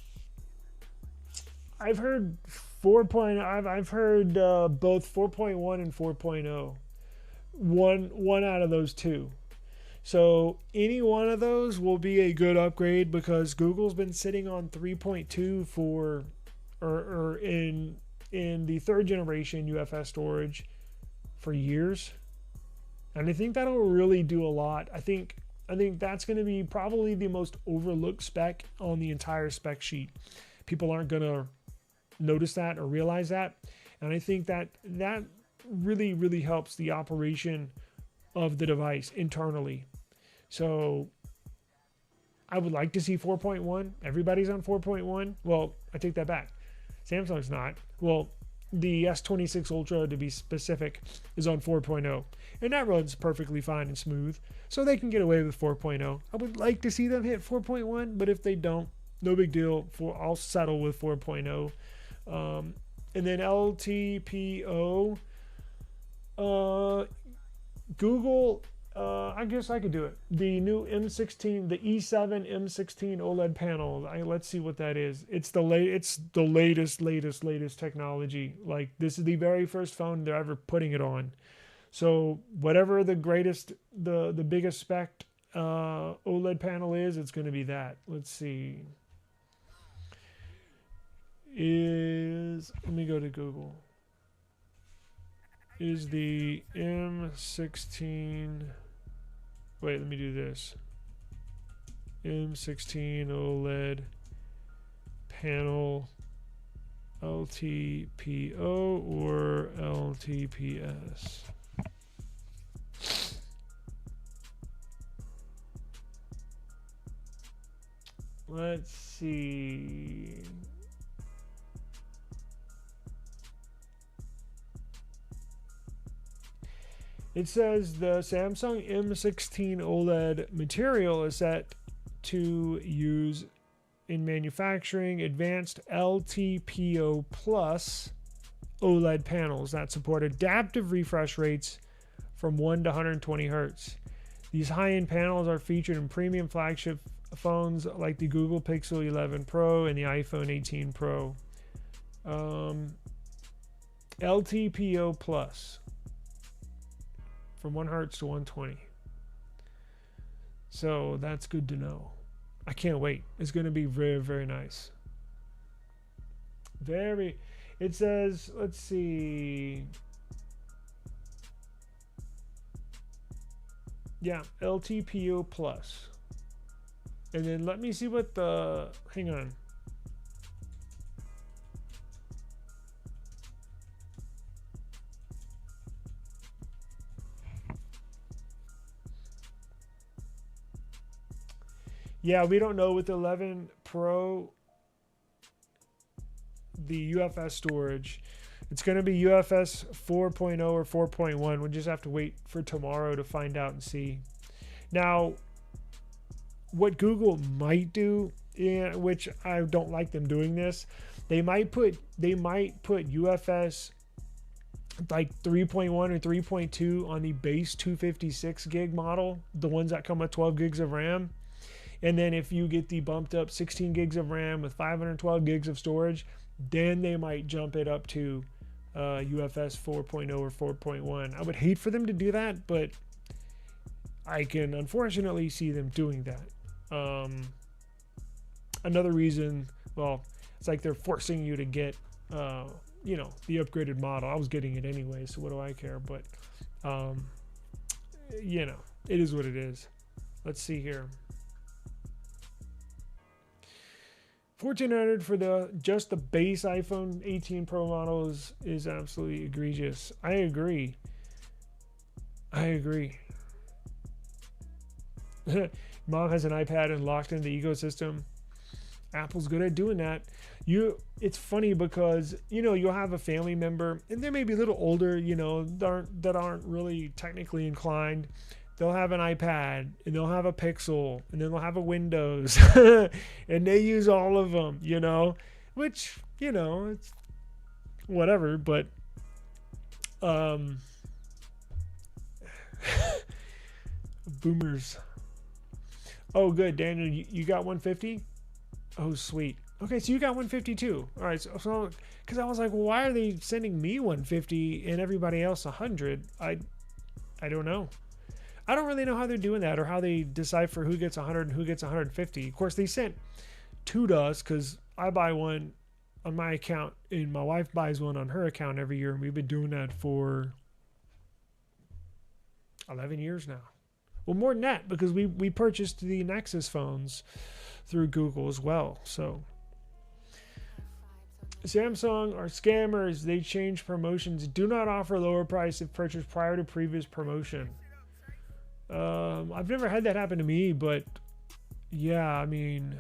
I've heard 4.0. I've heard both 4.1 and 4.0. One out of those two. So any one of those will be a good upgrade because Google's been sitting on 3.2 for, or in the third generation UFS storage for years. And I think that'll really do a lot. I think that's going to be probably the most overlooked spec on the entire spec sheet. People aren't going to notice that or realize that. And I think that really, really helps the operation of the device internally. So I would like to see 4.1. Everybody's on 4.1. Well, I take that back. Samsung's not. Well, the S26 Ultra, to be specific, is on 4.0. And that runs perfectly fine and smooth. So they can get away with 4.0. I would like to see them hit 4.1, but if they don't, no big deal. I'll settle with 4.0. And then LTPO. Google, I guess I could do it. The new M16, the E7 M16 OLED panel. Let's see what that is. It's the latest technology. Like, this is the very first phone they're ever putting it on. So whatever the biggest spec OLED panel is, it's going to be that. Let's see. Let me go to Google. Is the M16, wait, let me do this. M16 OLED panel LTPO or LTPS? Let's see. It says the Samsung M16 OLED material is set to use in manufacturing advanced LTPO plus OLED panels that support adaptive refresh rates from 1 to 120 Hz. These high-end panels are featured in premium flagship phones like the Google Pixel 11 Pro and the iPhone 18 Pro. LTPO plus from 1 Hz to 120. So that's good to know. I can't wait. It's going to be very, very nice. It says, let's see. Yeah, LTPO plus. And then let me see what hang on. Yeah, we don't know with the 11 Pro, the UFS storage. It's going to be UFS 4.0 or 4.1. We'll just have to wait for tomorrow to find out and see. Now, what Google might do, which I don't like them doing this, they might put UFS like 3.1 or 3.2 on the base 256 gig model, the ones that come with 12 gigs of RAM. And then if you get the bumped up 16 gigs of RAM with 512 gigs of storage, then they might jump it up to UFS 4.0 or 4.1. I would hate for them to do that, but I can unfortunately see them doing that. Another reason, well, it's like they're forcing you to get, you know, the upgraded model. I was getting it anyway, so what do I care? But, you know, it is what it is. Let's see here. $1,400 for just the base iPhone 18 Pro model is absolutely egregious. I agree. Mom has an iPad and locked in the ecosystem. Apple's good at doing that. It's funny because, you know, you'll have a family member and they may be a little older, you know, that aren't really technically inclined. They'll have an iPad and they'll have a Pixel and then they'll have a Windows and they use all of them, you know, which, you know, it's whatever, but boomers. Oh, good, Daniel, you got 150? Oh, sweet. Okay, so you got 152. All right, so because I was like, well, why are they sending me 150 and everybody else 100? I don't know. I don't really know how they're doing that or how they decipher who gets 100 and who gets 150. Of course, they sent two to us because I buy one on my account and my wife buys one on her account every year, and we've been doing that for 11 years now. Well, more than that, because we purchased the Nexus phones through Google as well. So Samsung are scammers. They change promotions. Do not offer lower price if purchased prior to previous promotion. I've never had that happen to me, but yeah, I mean,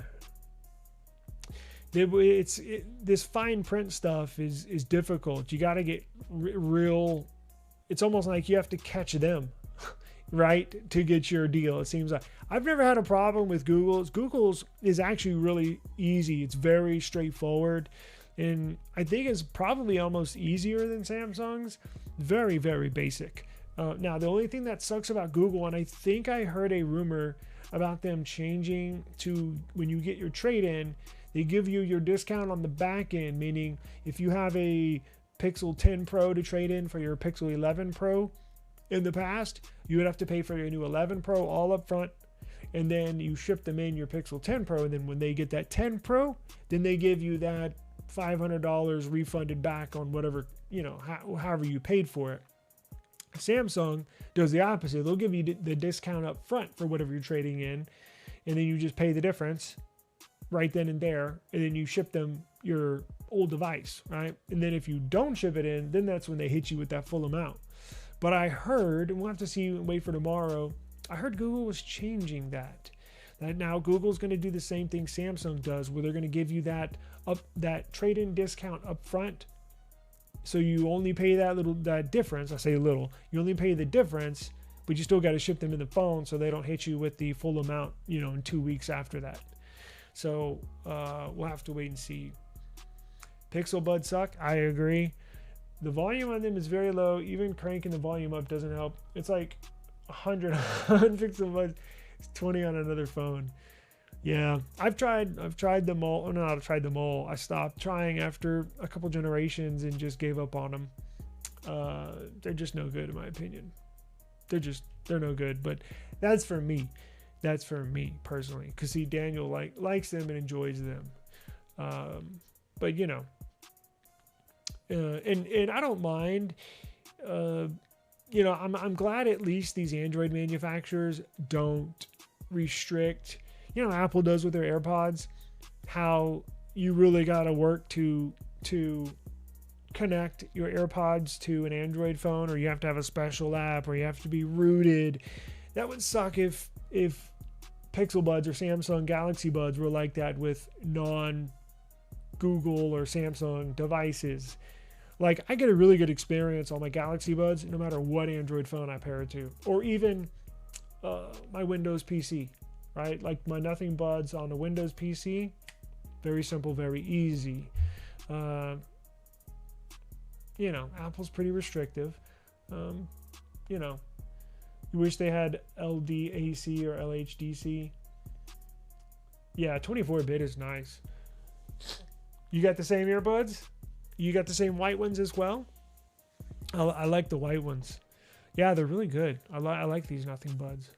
this fine print stuff is difficult. You got to get real. It's almost like you have to catch them, right, to get your deal. It seems like I've never had a problem with Google's. Google's is actually really easy. It's very straightforward, and I think it's probably almost easier than Samsung's. Very, very basic. Now, the only thing that sucks about Google, and I think I heard a rumor about them changing to when you get your trade-in, they give you your discount on the back end, meaning if you have a Pixel 10 Pro to trade in for your Pixel 11 Pro in the past, you would have to pay for your new 11 Pro all up front, and then you ship them in your Pixel 10 Pro, and then when they get that 10 Pro, then they give you that $500 refunded back on whatever, you know, however you paid for it. Samsung does the opposite. They'll give you the discount up front for whatever you're trading in, and then you just pay the difference right then and there, and then you ship them your old device, right? And then if you don't ship it in, then that's when they hit you with that full amount. But I heard, and we'll have to see and wait for tomorrow, I heard Google was changing that. That now Google's going to do the same thing Samsung does, where they're going to give you that trade-in discount up front. So you only pay that difference. I say little. You only pay the difference, but you still got to ship them in the phone so they don't hit you with the full amount, you know, in 2 weeks after that. So we'll have to wait and see. Pixel Buds suck. I agree. The volume on them is very low. Even cranking the volume up doesn't help. It's like 100 on Pixel Buds. It's 20 on another phone. Yeah, I've tried them all. Oh, no, I've tried them all. I stopped trying after a couple generations and just gave up on them. They're just no good in my opinion. They're no good, but that's for me. That's for me personally. Cause see, Daniel likes them and enjoys them. But you know, and I don't mind, you know, I'm glad at least these Android manufacturers don't restrict, you know, Apple does with their AirPods, how you really got to work to connect your AirPods to an Android phone, or you have to have a special app, or you have to be rooted. That would suck if Pixel Buds or Samsung Galaxy Buds were like that with non-Google or Samsung devices. Like, I get a really good experience on my Galaxy Buds no matter what Android phone I pair it to. Or even my Windows PC, right? Like my Nothing Buds on a Windows PC. Very simple, very easy. You know, Apple's pretty restrictive. You know, you wish they had LDAC or LHDC. Yeah, 24-bit is nice. You got the same earbuds? You got the same white ones as well? I like the white ones. Yeah, they're really good. I like these Nothing Buds.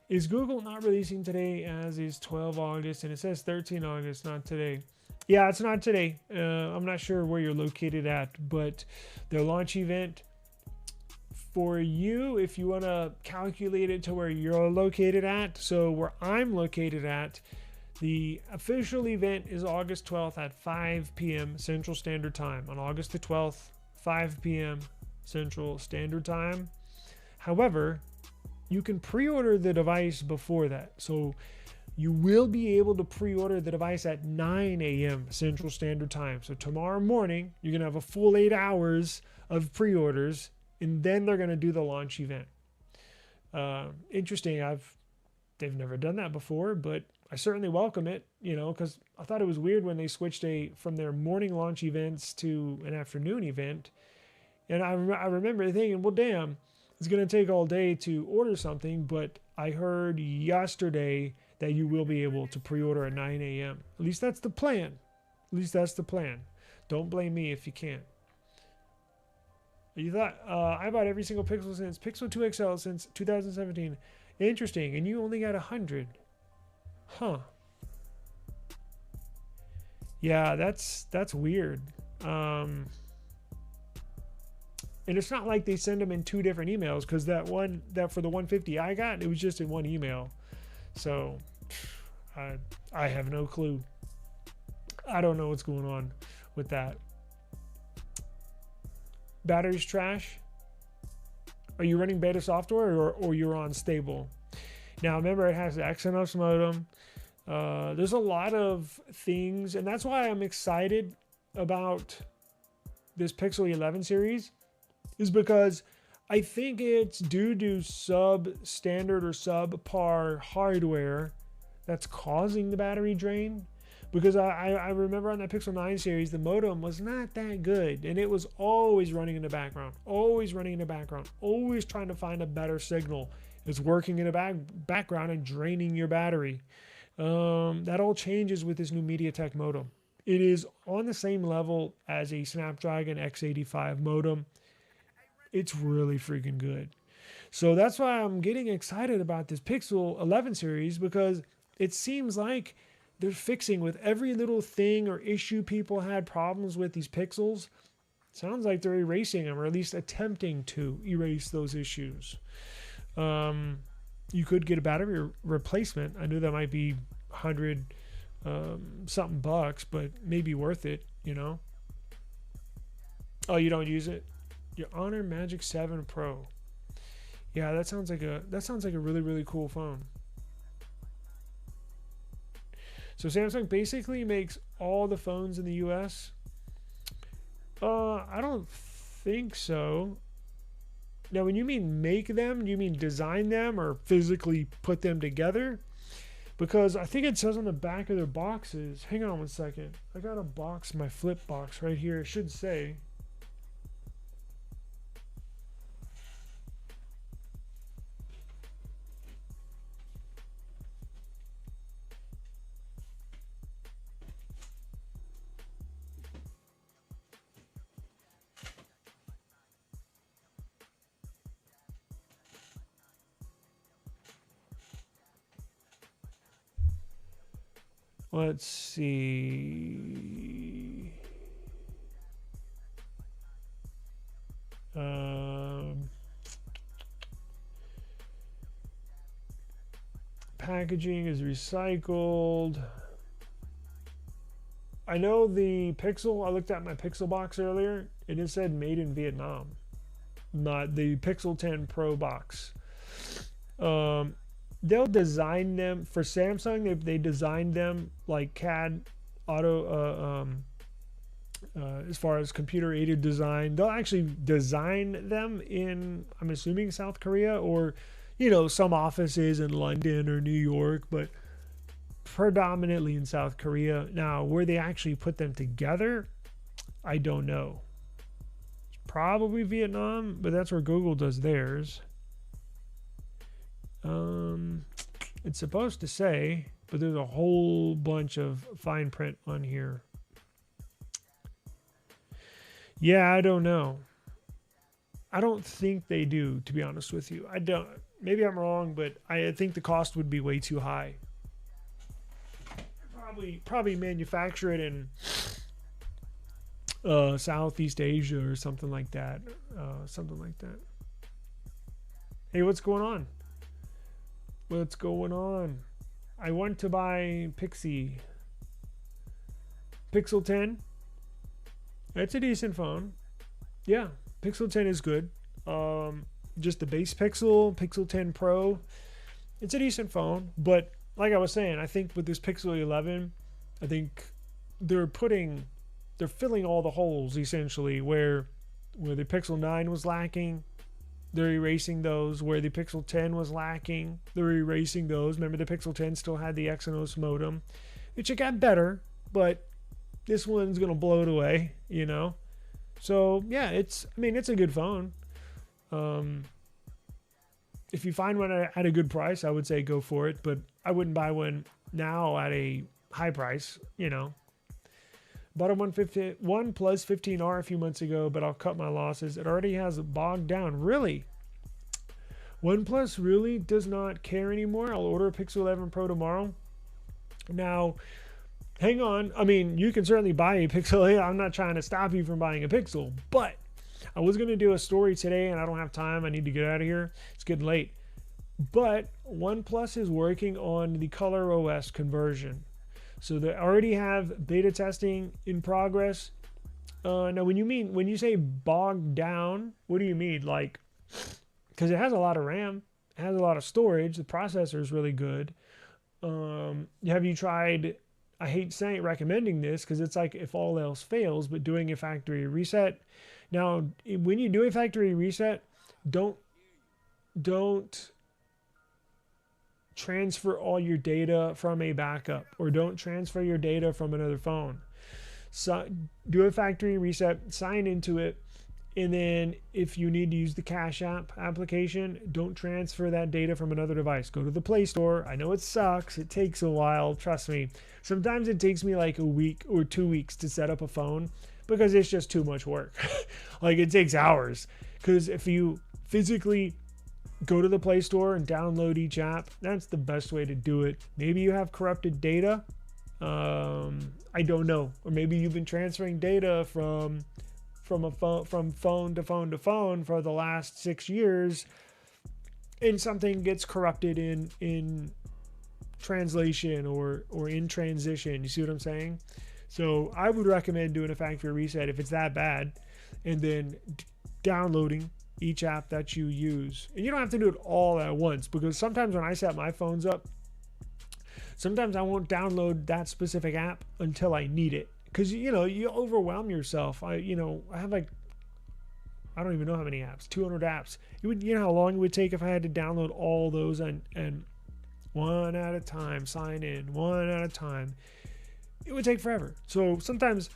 Is Google not releasing today as is 12 August? And it says 13 August, not today. Yeah, it's not today. I'm not sure where you're located at, but their launch event for you, if you want to calculate it to where you're located at, so where I'm located at, the official event is August 12th at 5 p.m. Central Standard Time. On August the 12th, 5 p.m. Central Standard Time. However, you can pre-order the device before that. So you will be able to pre-order the device at 9 a.m. Central Standard Time. So tomorrow morning, you're going to have a full 8 hours of pre-orders, and then they're going to do the launch event. Interesting. They've never done that before, but I certainly welcome it, you know, because I thought it was weird when they switched from their morning launch events to an afternoon event. And I remember thinking, well, damn, it's going to take all day to order something, but I heard yesterday that you will be able to pre-order at 9 a.m. At least that's the plan. At least that's the plan. Don't blame me if you can't. You thought, I bought every single Pixel since Pixel 2 XL since 2017. Interesting. And you only got 100. Huh. Yeah, that's weird. And it's not like they send them in 2 different emails, because that for the 150 I got, it was just in one email. So I have no clue. I don't know what's going on with that. Battery's trash. Are you running beta software or you're on stable? Now remember, it has the XMS modem. There's a lot of things, and that's why I'm excited about this Pixel 11 series, is because I think it's due to substandard or subpar hardware that's causing the battery drain. Because I remember on that Pixel 9 series, the modem was not that good, and it was always running in the background, always trying to find a better signal. It's working in the background and draining your battery. That all changes with this new MediaTek modem. It is on the same level as a Snapdragon X85 modem. It's really freaking good. So that's why I'm getting excited about this Pixel 11 series, because it seems like they're fixing with every little thing or issue people had problems with these Pixels. Sounds like they're erasing them, or at least attempting to erase those issues. You could get a battery replacement. I knew that might be 100 something bucks, but maybe worth it, you know. Oh, you don't use it? Your Honor Magic 7 Pro. Yeah, that sounds like a really, really cool phone. So Samsung basically makes all the phones in the US. I don't think so. Now, when you mean make them, do you mean design them or physically put them together? Because I think it says on the back of their boxes. Hang on one second. I got a box, my flip box right here. It should say. Let's see. Packaging is recycled. I know the Pixel, I looked at my Pixel box earlier, and it said made in Vietnam. Not the Pixel 10 Pro box. They'll design them for Samsung. They designed them like CAD as far as computer aided design. They'll actually design them in, I'm assuming, South Korea, or some offices in London or New York, but predominantly in South Korea. Now, where they actually put them together, I don't know. It's probably Vietnam, but that's where Google does theirs. It's supposed to say, but there's a whole bunch of fine print on here. Yeah, I don't know. I don't think they do, to be honest with you. I don't. Maybe I'm wrong, but I think the cost would be way too high. Probably manufacture it in Southeast Asia or something like that. Hey, what's going on? What's going on? I want to buy Pixel 10. It's a decent phone. Yeah, Pixel 10 is good. Just the base Pixel 10 Pro. It's a decent phone, but like I was saying, I think with this Pixel 11, I think they're filling all the holes essentially where the Pixel 9 was lacking. They're erasing those. Where the Pixel 10 was lacking, they're erasing those. Remember, the Pixel 10 still had the Exynos modem, which it got better, but this one's gonna blow it away, So yeah, it's a good phone. If you find one at a good price, I would say go for it, but I wouldn't buy one now at a high price. Bought a OnePlus 15R a few months ago, but I'll cut my losses. It already has bogged down. Really? OnePlus really does not care anymore. I'll order a Pixel 11 Pro tomorrow. Now, hang on. You can certainly buy a Pixel. I'm not trying to stop you from buying a Pixel, but I was going to do a story today and I don't have time. I need to get out of here. It's getting late. But OnePlus is working on the Color OS conversion. So they already have beta testing in progress. Now, when you say bogged down, what do you mean? Because it has a lot of RAM, it has a lot of storage, the processor is really good. Have you tried, I hate recommending this because it's like if all else fails, but doing a factory reset. Now, when you do a factory reset, don't transfer all your data from a backup, or don't transfer your data from another phone. So do a factory reset, sign into it, and then if you need to use the Cash App application, don't transfer that data from another device. Go to the Play Store. I know it sucks. It takes a while. Trust me. Sometimes it takes me like a week or 2 weeks to set up a phone because it's just too much work. It takes hours. Because if you physically go to the Play Store and download each app, that's the best way to do it. Maybe you have corrupted data. I don't know. Or maybe you've been transferring data from phone to phone for the last 6 years, and something gets corrupted in translation or in transition. You see what I'm saying? So I would recommend doing a factory reset if it's that bad, and then downloading each app that you use. And you don't have to do it all at once, because sometimes when I set my phones up, sometimes I won't download that specific app until I need it, because you overwhelm yourself. I have I don't even know how many apps, 200 apps. How long it would take if I had to download all those and one at a time, sign in one at a time. It would take forever. So sometimes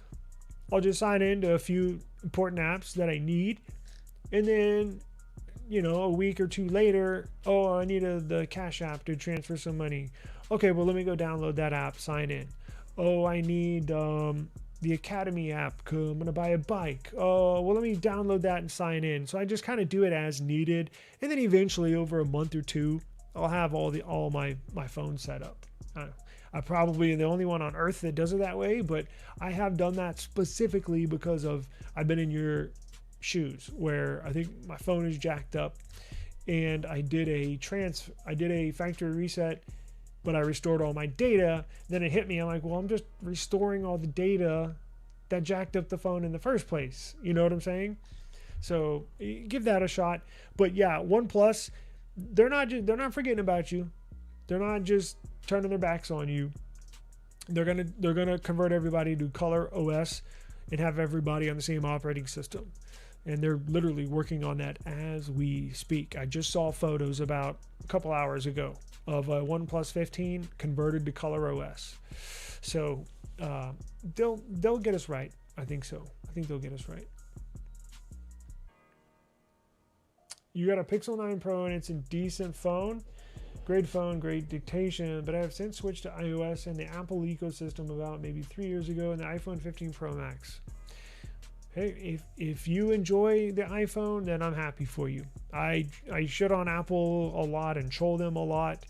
I'll just sign into a few important apps that I need, and then a week or two later, I needed the Cash App to transfer some money. Okay, well, let me go download that app, sign in. I need the Academy app. I'm going to buy a bike. Well, let me download that and sign in. So I just kind of do it as needed. And then eventually, over a month or two, I'll have all my phones set up. I probably am the only one on earth that does it that way, but I have done that specifically because I've been in your shoes, where I think my phone is jacked up, and I did a factory reset, but I restored all my data. Then it hit me. I'm like, well, I'm just restoring all the data that jacked up the phone in the first place. You know what I'm saying? So give that a shot. But yeah, OnePlus, they're not forgetting about you. They're not just turning their backs on you. They're gonna convert everybody to Color OS. and have everybody on the same operating system. And they're literally working on that as we speak. I just saw photos about a couple hours ago of a OnePlus 15 converted to Color OS. So they'll get us right. I think so. I think they'll get us right. You got a Pixel 9 Pro and it's a decent phone. Great phone, great dictation, but I have since switched to iOS and the Apple ecosystem about maybe 3 years ago and the iPhone 15 Pro Max. Hey, if you enjoy the iPhone, then I'm happy for you. I shit on Apple a lot and troll them a lot,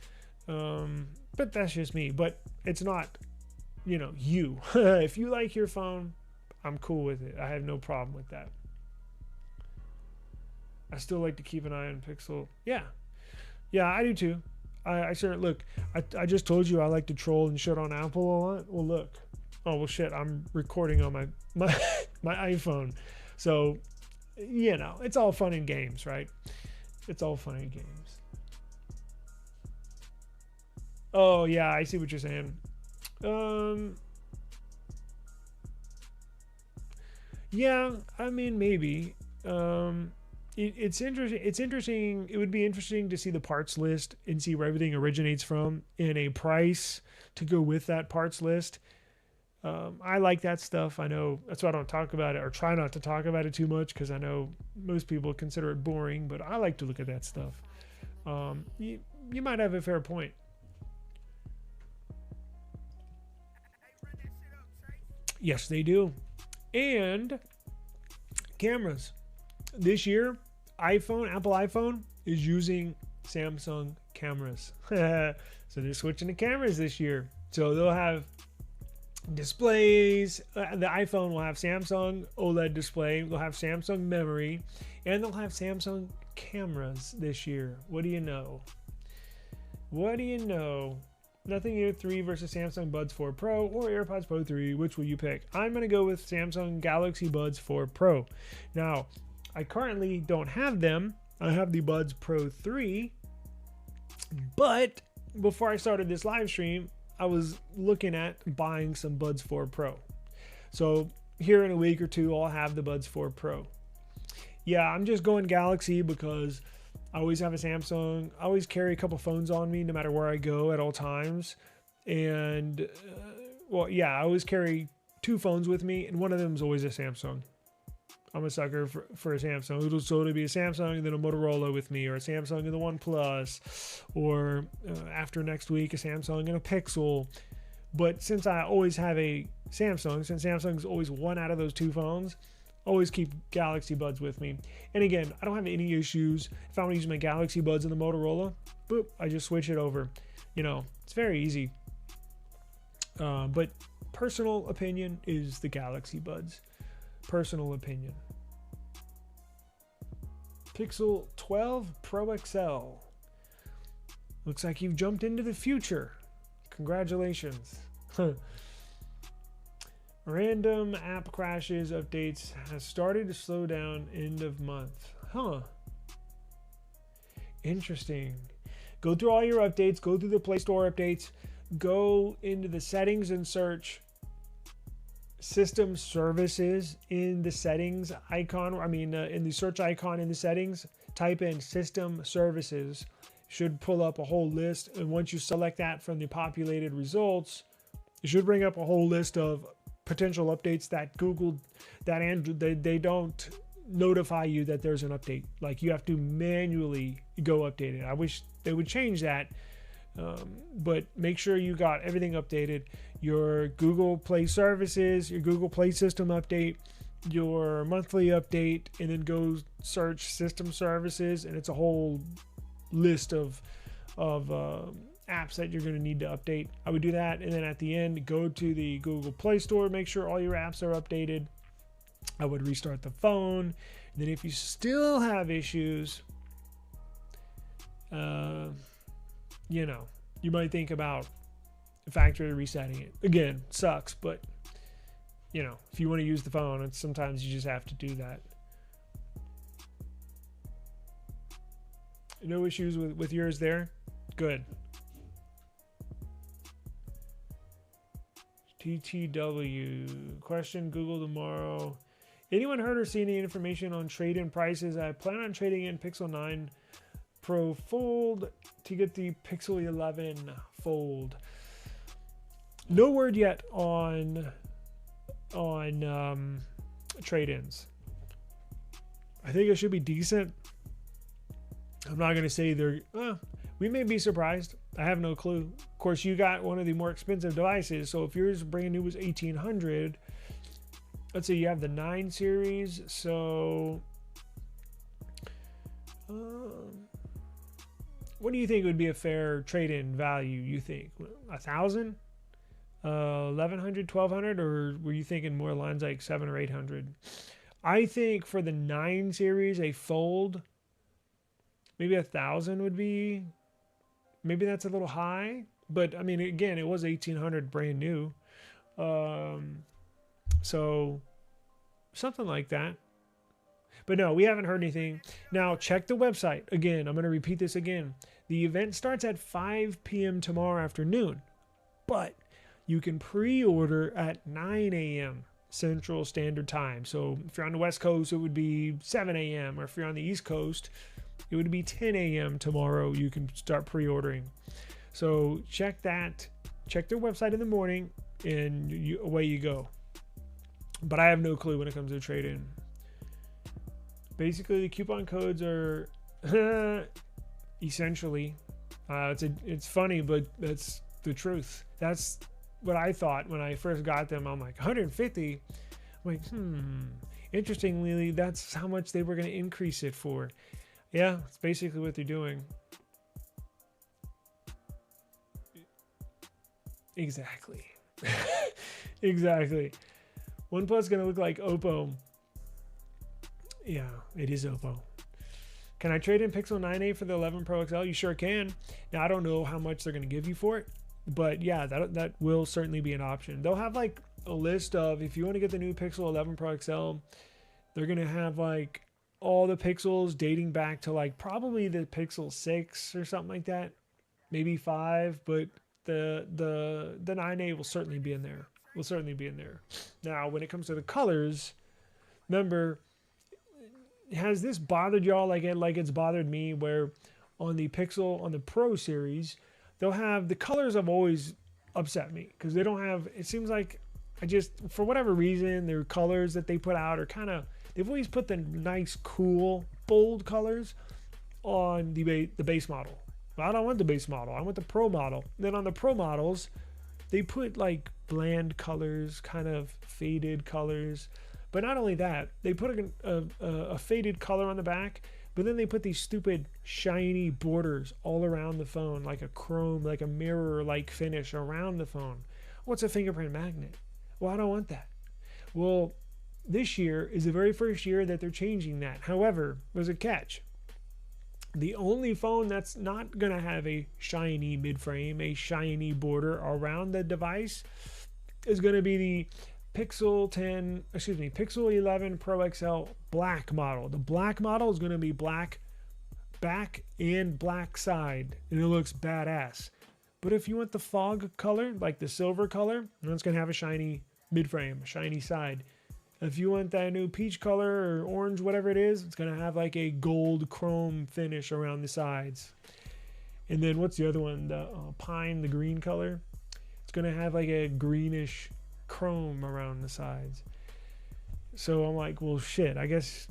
but that's just me. But it's not, you. If you like your phone, I'm cool with it. I have no problem with that. I still like to keep an eye on Pixel. Yeah, I do too. I certainly look. I just told you I like to troll and shit on Apple a lot. Well, look. Oh well, shit. I'm recording on my iPhone, so it's all fun and games, right? It's all fun and games. Oh yeah, I see what you're saying. Yeah, I mean maybe. It's interesting. It's interesting. It would be interesting to see the parts list and see where everything originates from and a price to go with that parts list. I like that stuff. I know that's why I don't talk about it or try not to talk about it too much because I know most people consider it boring, but I like to look at that stuff. You might have a fair point. Yes, they do. And cameras. This year, Apple iPhone is using Samsung cameras. So they're switching to cameras this year. So they'll have displays. The iPhone will have Samsung OLED display. They'll have Samsung memory. And they'll have Samsung cameras this year. What do you know? What do you know? Nothing Ear 3 versus Samsung Buds 4 Pro or AirPods Pro 3. Which will you pick? I'm going to go with Samsung Galaxy Buds 4 Pro. Now, I currently don't have them. I have the Buds Pro 3. But before I started this live stream, I was looking at buying some Buds 4 Pro. So here in a week or two, I'll have the Buds 4 Pro. Yeah, I'm just going Galaxy because I always have a Samsung. I always carry a couple phones on me no matter where I go at all times. And, I always carry 2 phones with me, and one of them is always a Samsung. I'm a sucker for a Samsung. It'll be a Samsung and then a Motorola with me, or a Samsung and the OnePlus, or after next week, a Samsung and a Pixel. But since I always have a Samsung, since Samsung's always one out of those 2 phones, always keep Galaxy Buds with me. And again, I don't have any issues. If I want to use my Galaxy Buds and the Motorola, boop, I just switch it over. It's very easy. But personal opinion is the Galaxy Buds. Personal opinion. Pixel 12 Pro XL. Looks like you've jumped into the future. Congratulations. Random app crashes updates has started to slow down end of month. Interesting. Go through all your updates. Go through the Play Store updates. Go into the settings and search system services in the settings icon. In the search icon in the settings, type in system services. Should pull up a whole list. And once you select that from the populated results, it should bring up a whole list of potential updates that Google, that Android, they don't notify you that there's an update. Like you have to manually go update it. I wish they would change that. But make sure you got everything updated. Your Google Play services, your Google Play system update, your monthly update, and then go search system services, and it's a whole list of apps that you're going to need to update. I would do that, and then at the end, go to the Google Play Store, make sure all your apps are updated. I would restart the phone, and then if you still have issues, you might think about factory resetting it. Again, sucks, but if you want to use the phone, sometimes you just have to do that. No issues with yours there? Good. TTW question, Google tomorrow. Anyone heard or seen any information on trade-in prices? I plan on trading in Pixel 9 Pro Fold to get the Pixel 11 Fold. No word yet on trade-ins. I think it should be decent. I'm not going to say they're... we may be surprised. I have no clue. Of course, you got one of the more expensive devices. So if yours brand new was $1,800, let's say you have the 9 series. So what do you think would be a fair trade-in value? You think 1,000, 1,100, 1,200, or were you thinking more lines like 700 or 800? I think for the 9 series, a Fold, maybe 1,000 would be. Maybe that's a little high, but I mean, again, it was 1,800 brand new. So something like that. But no, we haven't heard anything. Now check the website. Again, I'm going to repeat this again. The event starts at 5 p.m. tomorrow afternoon, but you can pre-order at 9 a.m. Central Standard Time. So if you're on the West Coast, it would be 7 a.m. Or if you're on the East Coast, it would be 10 a.m. tomorrow. You can start pre-ordering. So check that. Check their website in the morning, and away you go. But I have no clue when it comes to trade-in. Basically, the coupon codes are essentially. It's funny, but that's the truth. That's what I thought when I first got them. I'm like, 150. I'm like, Interestingly, that's how much they were going to increase it for. Yeah, it's basically what they're doing. Exactly. Exactly. OnePlus is going to look like Oppo. Yeah, it is Oppo. Can I trade in Pixel 9a for the 11 Pro XL? You sure can. Now, I don't know how much they're going to give you for it, but yeah, that will certainly be an option. They'll have like a list of, if you want to get the new Pixel 11 Pro XL, they're going to have like all the Pixels dating back to like probably the Pixel 6 or something like that, maybe 5, but the 9a will certainly be in there. Now, when it comes to the colors, remember, has this bothered y'all like it's bothered me, where on the Pixel, on the Pro series, they'll have, the colors have always upset me because they don't have, it seems like, for whatever reason, their colors that they put out are kind of, they've always put the nice, cool, bold colors on the base model. I don't want the base model. I want the Pro model. Then on the Pro models, they put like bland colors, kind of faded colors. But not only that, they put a faded color on the back, but then they put these stupid shiny borders all around the phone, like a chrome, like a mirror-like finish around the phone. What's a fingerprint magnet? Well, I don't want that. Well, this year is the very first year that they're changing that. However, there's a catch. The only phone that's not going to have a shiny midframe, a shiny border around the device, is going to be the Pixel 11 Pro XL black model. The black model is going to be black back and black side, and it looks badass. But if you want the fog color, like the silver color, then it's going to have a shiny midframe, a shiny side. If you want that new peach color or orange, whatever it is, it's going to have like a gold chrome finish around the sides. And then what's the other one? The pine, the green color. It's going to have like a greenish chrome around the sides. So I'm like, well, shit, I guess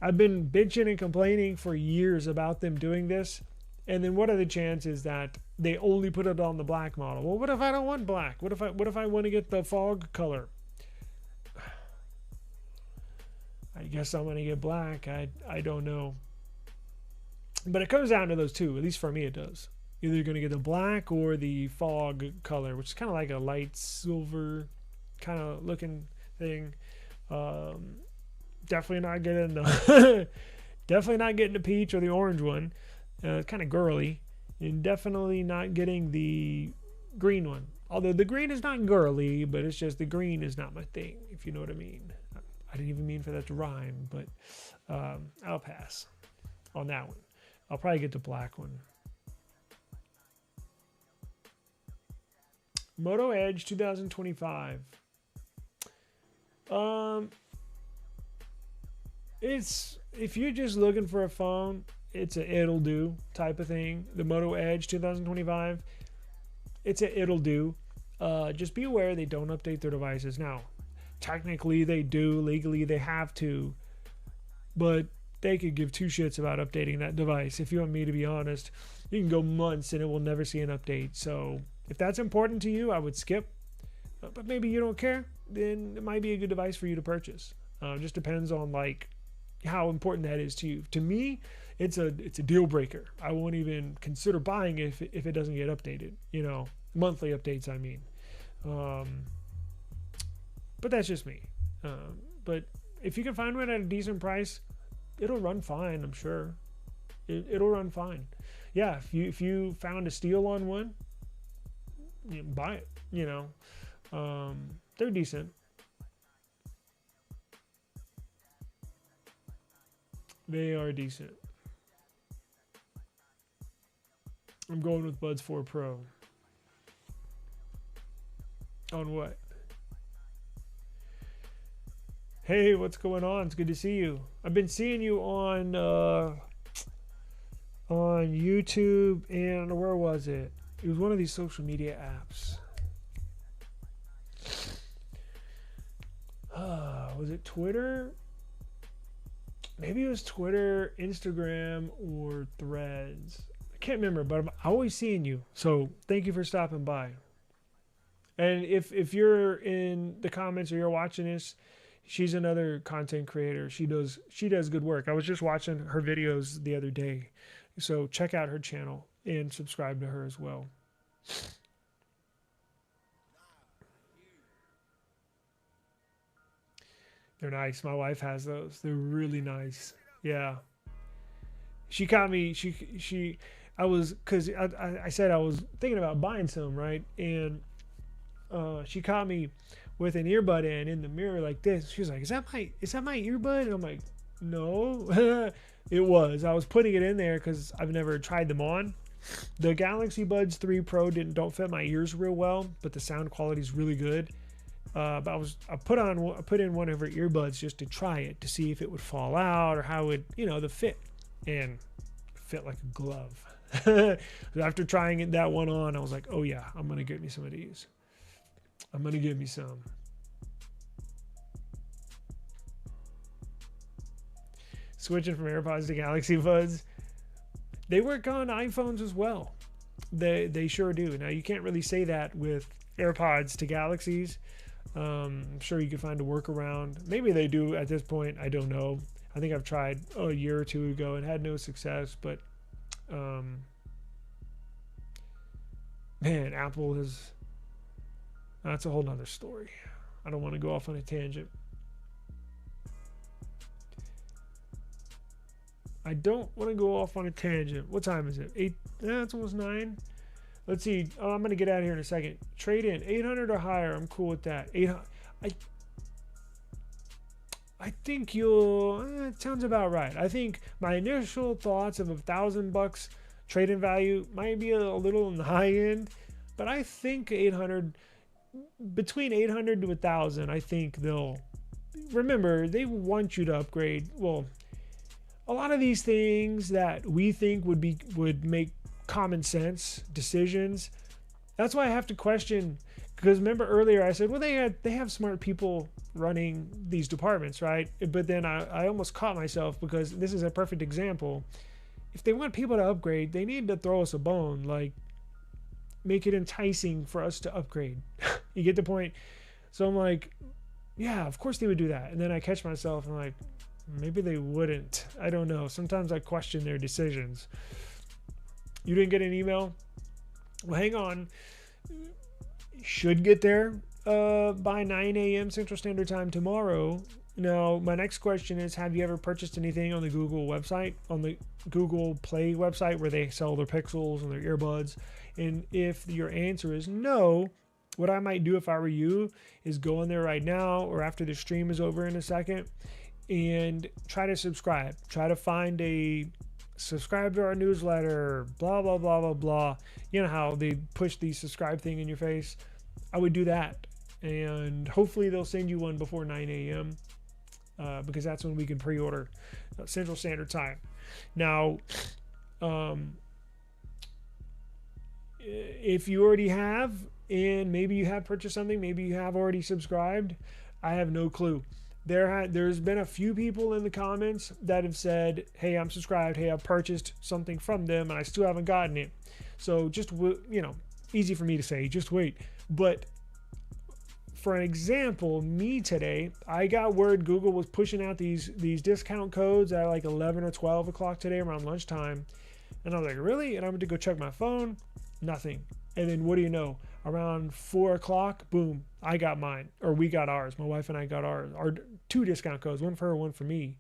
I've been bitching and complaining for years about them doing this. And then what are the chances that they only put it on the black model? Well, what if I don't want black? What if I want to get the fog color? I guess I'm going to get black. I don't know. But it comes down to those two. At least for me it does. Either you're going to get the black or the fog color, which is kind of like a light silver kind of looking thing. Definitely not getting the definitely not getting the peach or the orange one. Kind of girly. And definitely not getting the green one. Although the green is not girly, but it's just the green is not my thing, if you know what I mean. I didn't even mean for that to rhyme, but I'll pass on that one. I'll probably get the black one. Moto Edge 2025. It's, if you're just looking for a phone, it's a it'll do type of thing. The Moto Edge 2025, it's a it'll do. Just be aware they don't update their devices. Now, technically they do, legally they have to, but they could give two shits about updating that device. If you want me to be honest, you can go months and it will never see an update. So if that's important to you, I would skip. But maybe you don't care, then it might be a good device for you to purchase. Just depends on like how important that is to you. To me, it's a deal breaker. I won't even consider buying it if it doesn't get updated. You know, monthly updates, I mean. But that's just me. But if you can find one at a decent price, it'll run fine, I'm sure. It'll run fine. Yeah, if you found a steal on one, you know, buy it. You know, they're decent. They are decent. I'm going with Buds 4 Pro. On what? Hey, what's going on? It's good to see you. I've been seeing you on YouTube and where was it? It was one of these social media apps. Was it Twitter? Maybe it was Twitter, Instagram, or Threads. I can't remember, but I'm always seeing you. So thank you for stopping by. And if you're in the comments or you're watching this, she's another content creator. She does good work. I was just watching her videos the other day. So check out her channel and subscribe to her as well. They're nice. My wife has those. They're really nice. Yeah. She caught me. Because I said I was thinking about buying some, right? And she caught me with an earbud in the mirror like this. She was like, is that my earbud? And I'm like, no. It was. I was putting it in there because I've never tried them on. The Galaxy Buds 3 Pro don't fit my ears real well, but the sound quality is really good. But I put in one of her earbuds just to try it to see if it would fall out or how it, the fit, and it fit like a glove. After trying that one on, I was like, oh yeah, I'm gonna get me some of these. I'm gonna get me some. Switching from AirPods to Galaxy Buds, they work on iPhones as well. They sure do. Now you can't really say that with AirPods to Galaxies. I'm sure you could find a workaround. Maybe they do at this point. I don't know. I think I've tried a year or two ago and had no success. But man, Apple has. That's a whole nother story. I don't want to go off on a tangent. I don't want to go off on a tangent. What time is it? 8? It's almost 9. Let's see. Oh, I'm going to get out of here in a second. Trade in 800 or higher. I'm cool with that. 800. I think it sounds about right. I think my initial thoughts of $1,000 trade-in value might be a little on the high end, but I think 800, between 800 to 1,000, I think they'll. Remember, they want you to upgrade. Well, a lot of these things that we think would make common sense decisions. That's why I have to question, because remember earlier I said, well, they have smart people running these departments, right? But then I almost caught myself, because this is a perfect example. If they want people to upgrade, they need to throw us a bone, like make it enticing for us to upgrade. You get the point? So I'm like, yeah, of course they would do that. And then I catch myself and I'm like, maybe they wouldn't. I don't know. Sometimes I question their decisions. You didn't get an email? Well, hang on. Should get there by 9 a.m. Central Standard Time tomorrow. Now, my next question is, have you ever purchased anything on the Google website, on the Google Play website where they sell their Pixels and their earbuds? And if your answer is no, what I might do if I were you is go in there right now or after the stream is over in a second and try to subscribe. Try to find subscribe to our newsletter, blah, blah, blah, blah, blah. You know how they push the subscribe thing in your face? I would do that. And hopefully they'll send you one before 9 a.m. Because that's when we can pre-order Central Standard Time. Now, if you already have, and maybe you have purchased something, maybe you have already subscribed, I have no clue. There's been a few people in the comments that have said, hey, I'm subscribed, hey, I've purchased something from them and I still haven't gotten it. So just, easy for me to say, just wait. But for an example, me today, I got word Google was pushing out these discount codes at like 11 or 12 o'clock today around lunchtime. And I was like, really? And I went to go check my phone, nothing. And then what do you know? Around 4 o'clock, boom, I got mine, or we got ours. My wife and I got ours. Our 2 discount codes, one for her, one for me.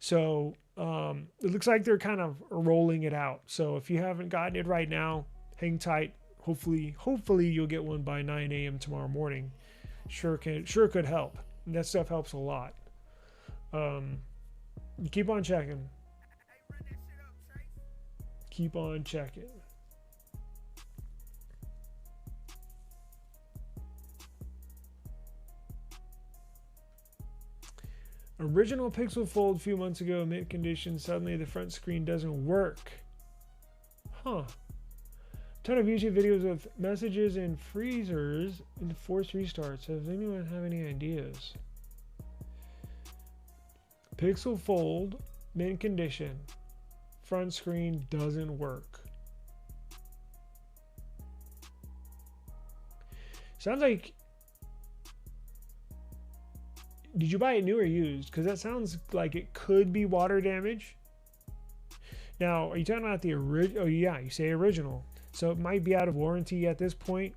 So it looks like they're kind of rolling it out. So if you haven't gotten it right now, hang tight. Hopefully you'll get one by 9 a.m. tomorrow morning. Sure could help. And that stuff helps a lot. Keep on checking. Keep on checking. Original Pixel Fold a few months ago, mint condition. Suddenly the front screen doesn't work. Huh. Ton of YouTube videos with messages and freezers and forced restarts. Does anyone have any ideas? Pixel Fold, mint condition. Front screen doesn't work. Sounds like... Did you buy it new or used? Because that sounds like it could be water damage. Now, are you talking about the original? Oh, yeah, you say original. So it might be out of warranty at this point.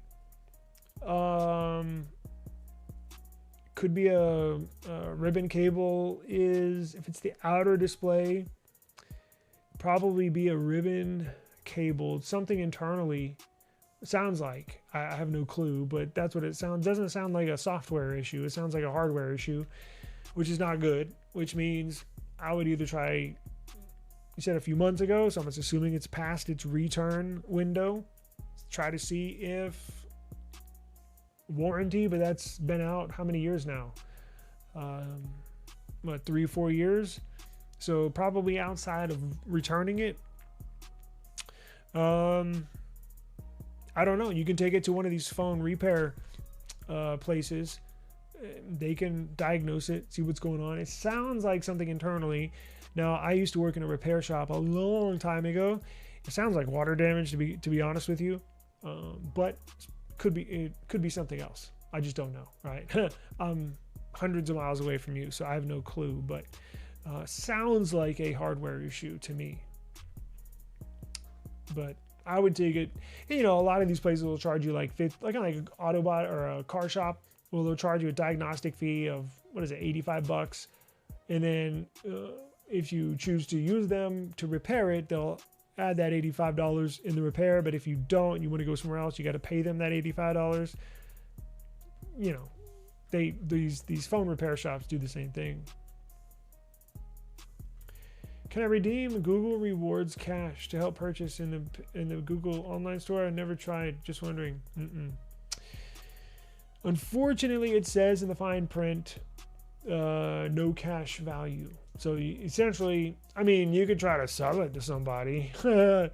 Could be a ribbon cable is, if it's the outer display, probably be a ribbon cable, something internally. Sounds like, I have no clue, but that's what it sounds. Doesn't sound like a software issue. It sounds like a hardware issue, which is not good, which means I would either try, you said a few months ago, so I'm assuming it's past its return window. Try to see if warranty, but that's been out how many years now? 3 or 4 years? So probably outside of returning it. I don't know. You can take it to one of these phone repair places. They can diagnose it, see what's going on. It sounds like something internally. Now, I used to work in a repair shop a long time ago. It sounds like water damage, to be honest with you, but it could be something else. I just don't know, right? I'm hundreds of miles away from you, so I have no clue. But sounds like a hardware issue to me. But I would take it. A lot of these places will charge you like an Autobot or a car shop. Well, they'll charge you a diagnostic fee of $85, and then if you choose to use them to repair it, they'll add that $85 in the repair. But if you don't, you want to go somewhere else, you got to pay them that $85. These phone repair shops do the same thing. Can I redeem Google Rewards Cash to help purchase in the Google online store? I never tried. Just wondering. Unfortunately, it says in the fine print, no cash value. So essentially, you could try to sell it to somebody, but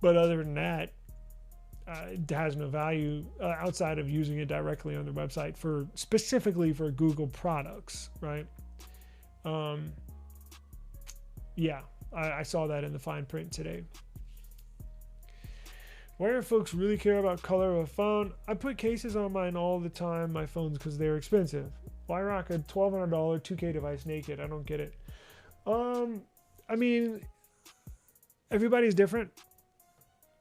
other than that, it has no value outside of using it directly on their website specifically for Google products, right? Yeah, I saw that in the fine print today. Why do folks really care about color of a phone? I put cases on mine all the time, my phones, because they're expensive. Why rock a $1,200 2K device naked? I don't get it. Everybody's different.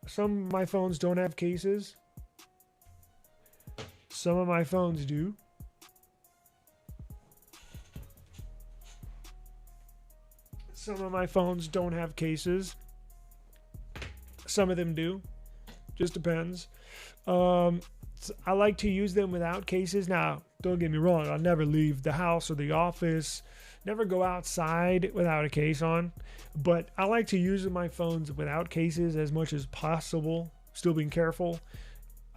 Some of my phones don't have cases. Some of my phones do. Some of my phones don't have cases. Some of them do. Just depends. I like to use them without cases. Now, don't get me wrong. I'll never leave the house or the office. Never go outside without a case on. But I like to use my phones without cases as much as possible. Still being careful.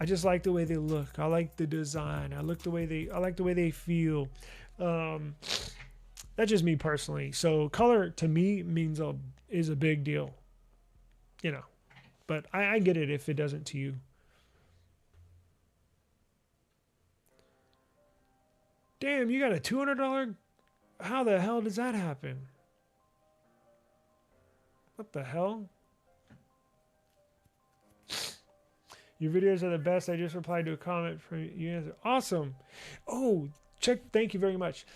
I just like the way they look. I like the design. I like the way they feel. That's just me personally. So color to me is a big deal, you know. But I get it if it doesn't to you. Damn, you got a $200. How the hell does that happen? What the hell? Your videos are the best. I just replied to a comment from you. Awesome. Oh, thank you very much.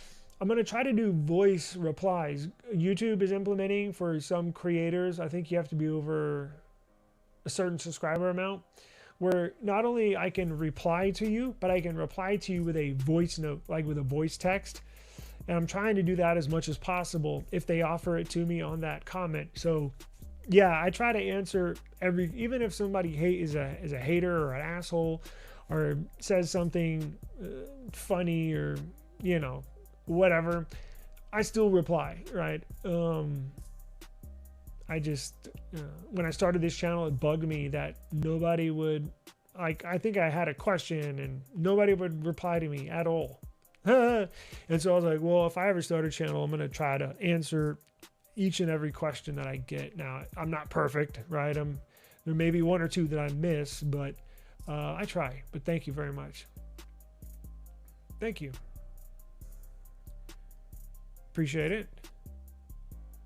I'm going to try to do voice replies. YouTube is implementing for some creators. I think you have to be over a certain subscriber amount, where not only I can reply to you, but I can reply to you with a voice note, like with a voice text. And I'm trying to do that as much as possible if they offer it to me on that comment. So yeah, I try to answer even if somebody is a hater or an asshole or says something funny or, you know, whatever, I still reply, right? I just, when I started this channel, it bugged me that nobody would, like, I think I had a question and nobody would reply to me at all. And so I was like, well, if I ever start a channel, I'm going to try to answer each and every question that I get. Now, I'm not perfect, right? There may be one or two that I miss, but I try. But thank you very much. Thank you. Appreciate it.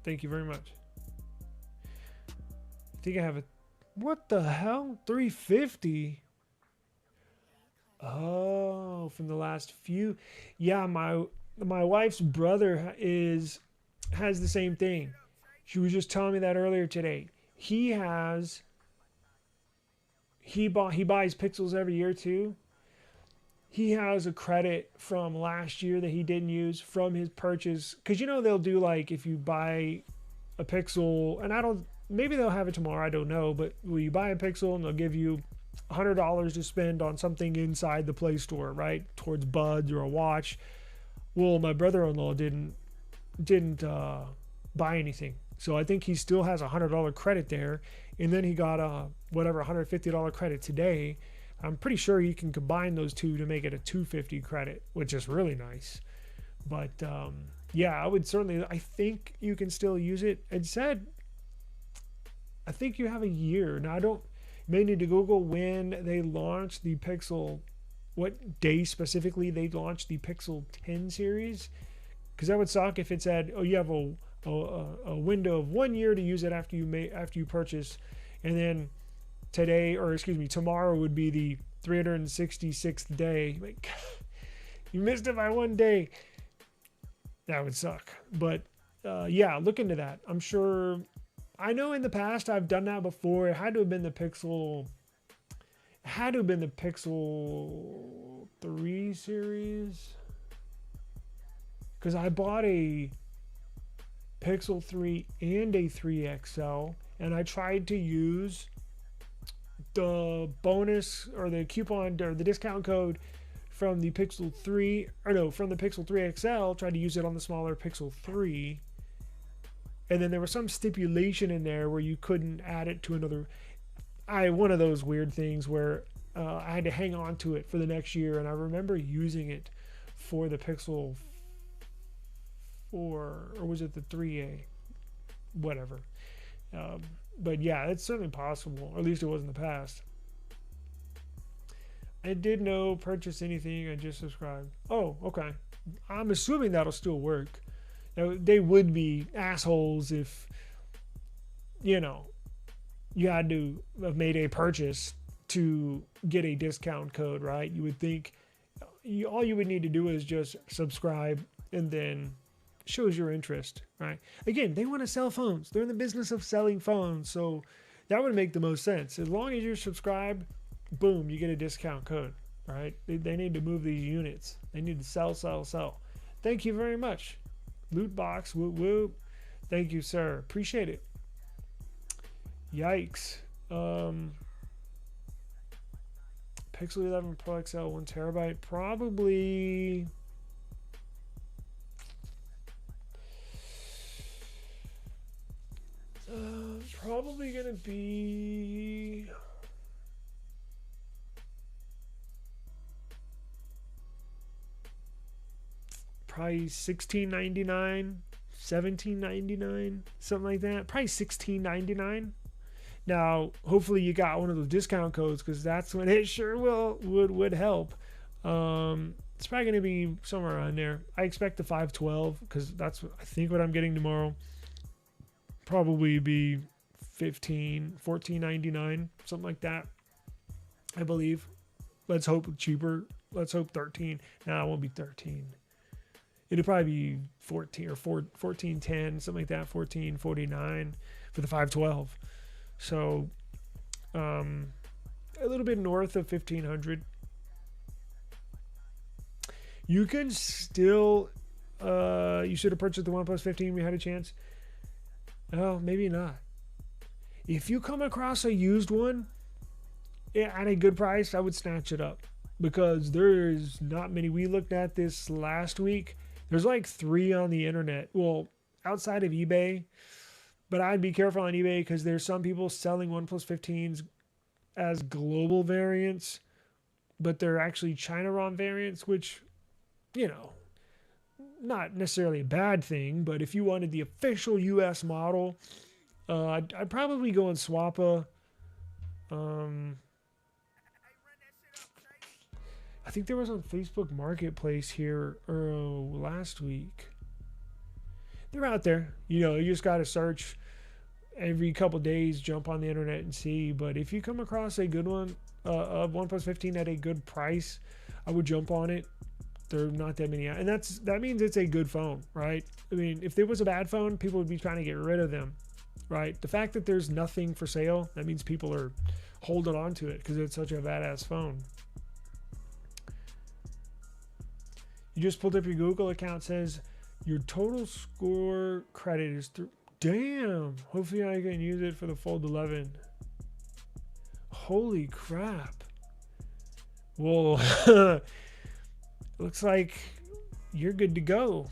Thank you very much. I think I have what the hell? 350? Oh, from the last few. Yeah, my wife's brother has the same thing. She was just telling me that earlier today. He buys Pixels every year too. He has a credit from last year that he didn't use from his purchase. Because, you know, they'll do, like, if you buy a Pixel, and maybe they'll have it tomorrow, I don't know. But you buy a Pixel and they'll give you $100 to spend on something inside the Play Store, right? Towards buds or a watch. Well, my brother-in-law didn't buy anything. So I think he still has a $100 credit there. And then he got a $150 credit today. I'm pretty sure you can combine those two to make it a $250 credit, which is really nice. But yeah, I think you can still use it. It said, I think you have a year. Now, you may need to Google when they launched the Pixel, what day specifically they launched the Pixel 10 series. Because that would suck if it said, oh, you have a window of 1 year to use it after you purchase, and then tomorrow would be the 366th day. Like, you missed it by 1 day. That would suck. But yeah, look into that. I'm sure. I know in the past I've done that before. It had to have been the Pixel. It had to have been the Pixel 3 series. Because I bought a Pixel 3 and a 3 XL, and I tried to use the bonus or the coupon or the discount code from the Pixel 3, from the Pixel 3 XL, tried to use it on the smaller Pixel 3. And then there was some stipulation in there where you couldn't add it to another. One of those weird things where I had to hang on to it for the next year, and I remember using it for the Pixel 4, or was it the 3A? Whatever. But yeah, it's certainly possible, or at least it was in the past. I did no purchase anything, I just subscribed. Oh, okay. I'm assuming that'll still work. They would be assholes if, you had to have made a purchase to get a discount code, right? You would think all you would need to do is just subscribe and then shows your interest, right? Again, they want to sell phones. They're in the business of selling phones, so that would make the most sense. As long as you're subscribed, boom, you get a discount code, right? They need to move these units. They need to sell. Thank you very much. Loot box, whoop whoop. Thank you, sir. Appreciate it. Yikes. Pixel 11 Pro XL 1 terabyte, probably. Probably gonna be probably $16.99, $17.99, something like that. Probably $16.99. Now, hopefully you got one of those discount codes, because that's when it sure would help. It's probably going to be somewhere around there. I expect the 512, because that's I think what I'm getting tomorrow. Probably be $14.99, something like that, I believe. Let's hope cheaper. Let's hope 13. No, it won't be 13. It'll probably be 14 or 14.10, something like that. 14.49 for the 512. So, a little bit north of 1,500. You can still, you should have purchased the OnePlus 15 we had a chance. Oh, maybe not. If you come across a used one at a good price, I would snatch it up, because there's not many. We looked at this last week. There's like 3 on the internet. Well, outside of eBay, but I'd be careful on eBay, because there's some people selling OnePlus 15s as global variants, but they're actually China ROM variants, which, not necessarily a bad thing, but if you wanted the official US model, I'd probably go and swap I think there was on Facebook Marketplace here last week. They're out there. You just got to search every couple days, jump on the internet and see. But if you come across a good one, of OnePlus 15 at a good price, I would jump on it. There are not that many out. And that means it's a good phone, right? I mean, if there was a bad phone, people would be trying to get rid of them, right? The fact that there's nothing for sale, that means people are holding on to it because it's such a badass phone. You just pulled up your Google account, says your total score credit is damn. Hopefully I can use it for the Fold 11. Holy crap. Well, looks like you're good to go.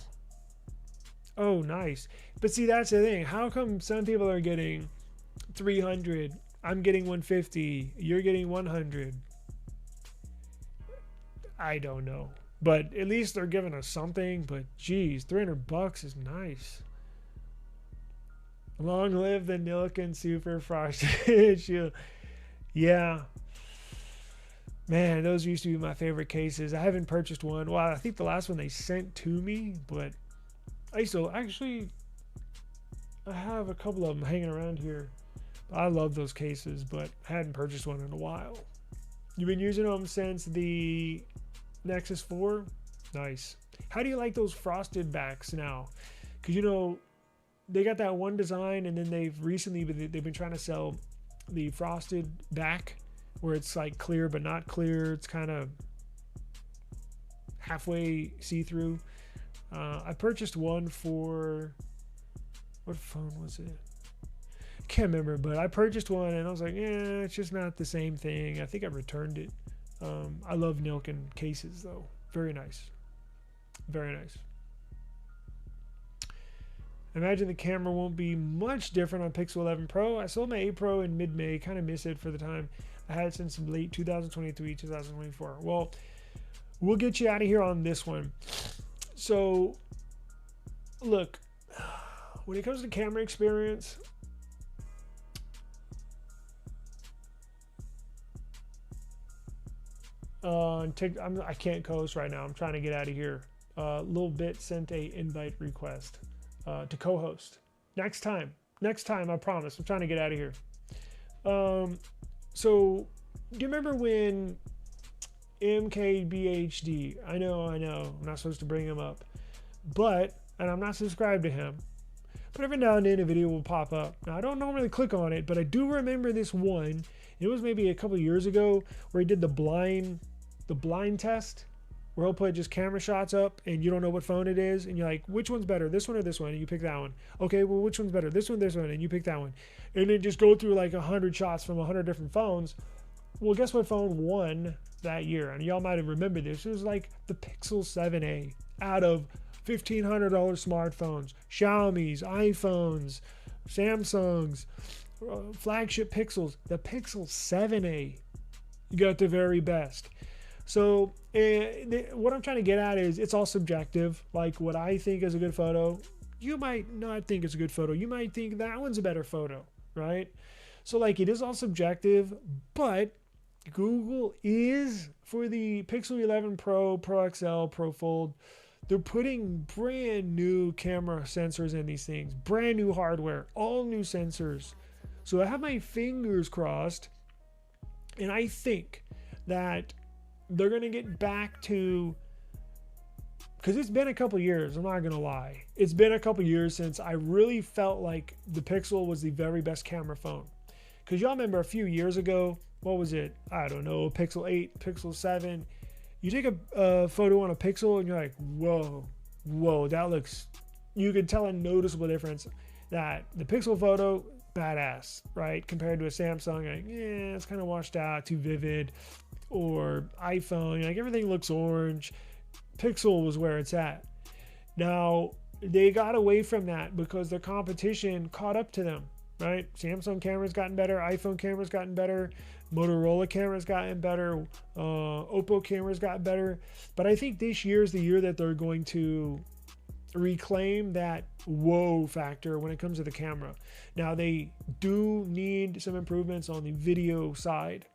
Oh, nice. But see, that's the thing. How come some people are getting 300? I'm getting 150. You're getting 100. I don't know. But at least they're giving us something. But geez, $300 is nice. Long live the Nilken Super Frosted Shield. Yeah. Man, those used to be my favorite cases. I haven't purchased one. Well, I think the last one they sent to me, but I used to actually, I have a couple of them hanging around here. I love those cases, but I hadn't purchased one in a while. You've been using them since the Nexus 4? Nice. How do you like those frosted backs now? Because, they got that one design, and then they've been trying to sell the frosted back, where it's like clear but not clear. It's kind of halfway see-through. I purchased one for, what phone was it? Can't remember, but I purchased one and I was like, it's just not the same thing. I think I returned it. I love Nilken cases though. Very nice. Very nice. Imagine the camera won't be much different on Pixel 11 Pro. I sold my 8 Pro in mid-May. Kind of miss it for the time. I had it since late 2023, 2024. Well, we'll get you out of here on this one. So, look, when it comes to camera experience, I can't co-host right now. I'm trying to get out of here. Lil Bit sent a invite request to co-host. Next time, I promise. I'm trying to get out of here. So, do you remember when MKBHD, I know, I'm not supposed to bring him up, and I'm not subscribed to him, but every now and then a video will pop up. Now, I don't normally click on it, but I do remember this one. It was maybe a couple years ago where he did the blind test, where he'll put just camera shots up and you don't know what phone it is, and you're like, which one's better, this one or this one? And you pick that one. Okay, well, which one's better, this one, and you pick that one. And then just go through like 100 shots from 100 different phones. Well, guess what phone won that year? And y'all might have remembered this. It was like the Pixel 7a out of $1,500 smartphones, Xiaomi's, iPhones, Samsung's, flagship Pixels. The Pixel 7a, you got the very best. So what I'm trying to get at is it's all subjective. Like what I think is a good photo, you might not think it's a good photo. You might think that one's a better photo, right? So like it is all subjective, but Google is, for the Pixel 11 Pro, Pro XL, Pro Fold, they're putting brand new camera sensors in these things, brand new hardware, all new sensors. So I have my fingers crossed, and I think that they're going to get back to, because it's been a couple years, I'm not going to lie. It's been a couple years since I really felt like the Pixel was the very best camera phone. Because y'all remember a few years ago, what was it? I don't know, Pixel 8, Pixel 7. You take a photo on a Pixel and you're like, whoa, that looks, you could tell a noticeable difference that the Pixel photo, badass, right? Compared to a Samsung, like, yeah, it's kind of washed out, too vivid. Or iPhone, like everything looks orange. Pixel was where it's at. Now, they got away from that because their competition caught up to them, right? Samsung cameras gotten better, iPhone cameras gotten better, Motorola cameras gotten better, Oppo cameras got better. But I think this year is the year that they're going to reclaim that whoa factor when it comes to the camera. Now, they do need some improvements on the video side.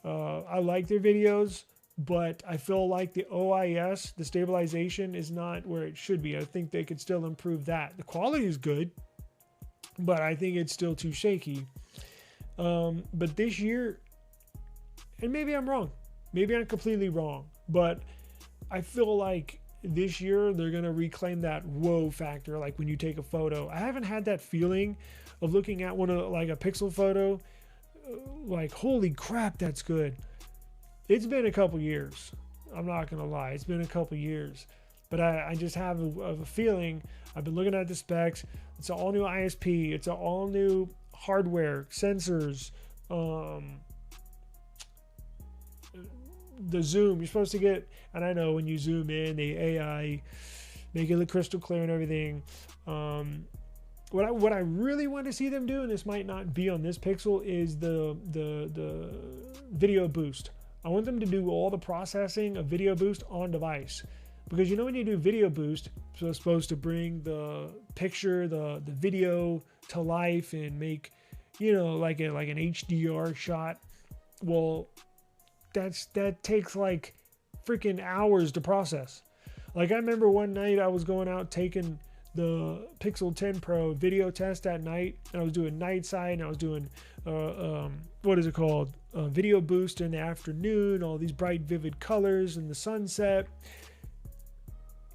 I like their videos, but I feel like the OIS, the stabilization, is not where it should be. I think they could still improve that. The quality is good, but I think it's still too shaky. But this year, and maybe I'm wrong, maybe I'm completely wrong, but I feel like this year they're going to reclaim that whoa factor. Like when you take a photo, I haven't had that feeling of looking at one of like a Pixel photo, like, holy crap, that's good. It's been a couple years. I'm not going to lie. It's been a couple years. But I just have a feeling. I've been looking at the specs. It's an all new ISP. It's an all new hardware, sensors. The zoom. You're supposed to get, and I know when you zoom in, the AI make it look crystal clear and everything. What I really want to see them do, and this might not be on this Pixel, is the video boost. I want them to do all the processing of video boost on device, because you know when you do video boost, it's supposed to bring the picture, the video to life and make, you know, like an HDR shot. Well, that takes like freaking hours to process. Like I remember one night I was going out taking the Pixel 10 Pro video test at night, and I was doing night side, and I was doing what is it called, video boost in the afternoon, all these bright vivid colors in the sunset.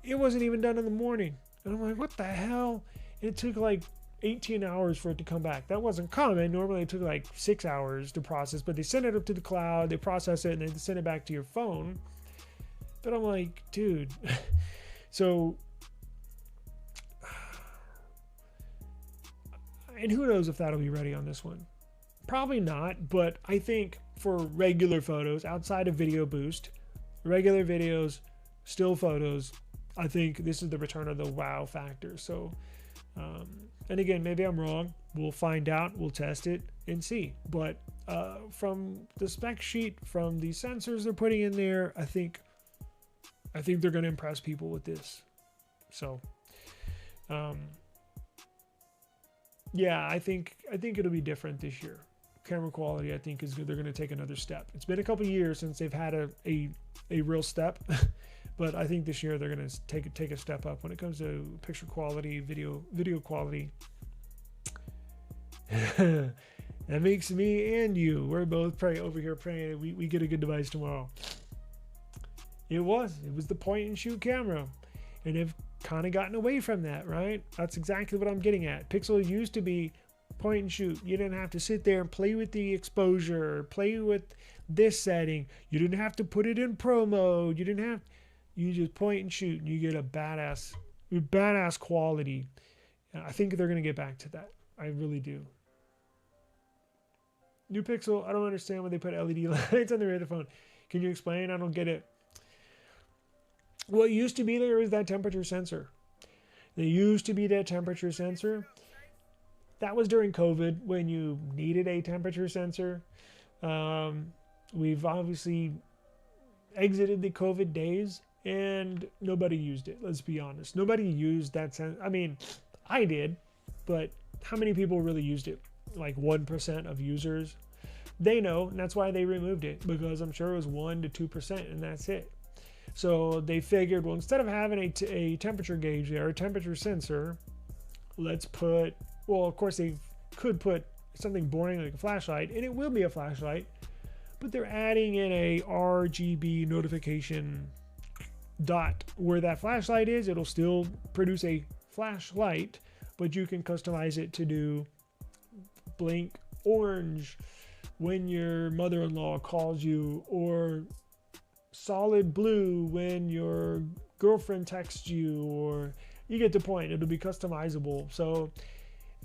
It wasn't even done in the morning, and I'm like, what the hell? And it took like 18 hours for it to come back. That wasn't common. Normally it took like 6 hours to process, but they send it up to the cloud, they process it, and then they send it back to your phone. But I'm like, dude. So, and who knows if that'll be ready on this one. Probably not, but I think for regular photos, outside of video boost, regular videos, still photos, I think this is the return of the wow factor. So, and again, maybe I'm wrong. We'll find out, we'll test it and see. But from the spec sheet, from the sensors they're putting in there, I think they're going to impress people with this. So, yeah, I think it'll be different this year. Camera quality, I think, is good. They're going to take another step. It's been a couple years since they've had a real step, but I think this year they're going to take a step up when it comes to picture quality, video quality. That makes me and you. We're both over here praying we get a good device tomorrow. It was the point and shoot camera, and they've kind of gotten away from that, right? That's exactly what I'm getting at. Pixel used to be point and shoot. You didn't have to sit there and play with the exposure, play with this setting. You didn't have to put it in pro mode. You just point and shoot, and you get a badass quality. I think they're going to get back to that. I really do. New Pixel, I don't understand why they put LED lights on the rear of the phone. Can you explain? I don't get it. What used to be there is that temperature sensor. There used to be that temperature sensor. That was during COVID when you needed a temperature sensor. We've obviously exited the COVID days and nobody used it. Let's be honest. Nobody used that. I mean, I did, but how many people really used it? Like 1% of users. They know, and that's why they removed it, because I'm sure it was 1 to 2%, and that's it. So they figured, well, instead of having a temperature gauge there, a temperature sensor, let's put, well, of course they could put something boring like a flashlight, and it will be a flashlight, but they're adding in a RGB notification dot where that flashlight is. It'll still produce a flashlight, but you can customize it to do blink orange when your mother-in-law calls you, or solid blue when your girlfriend texts you, or you get the point. It'll be customizable. So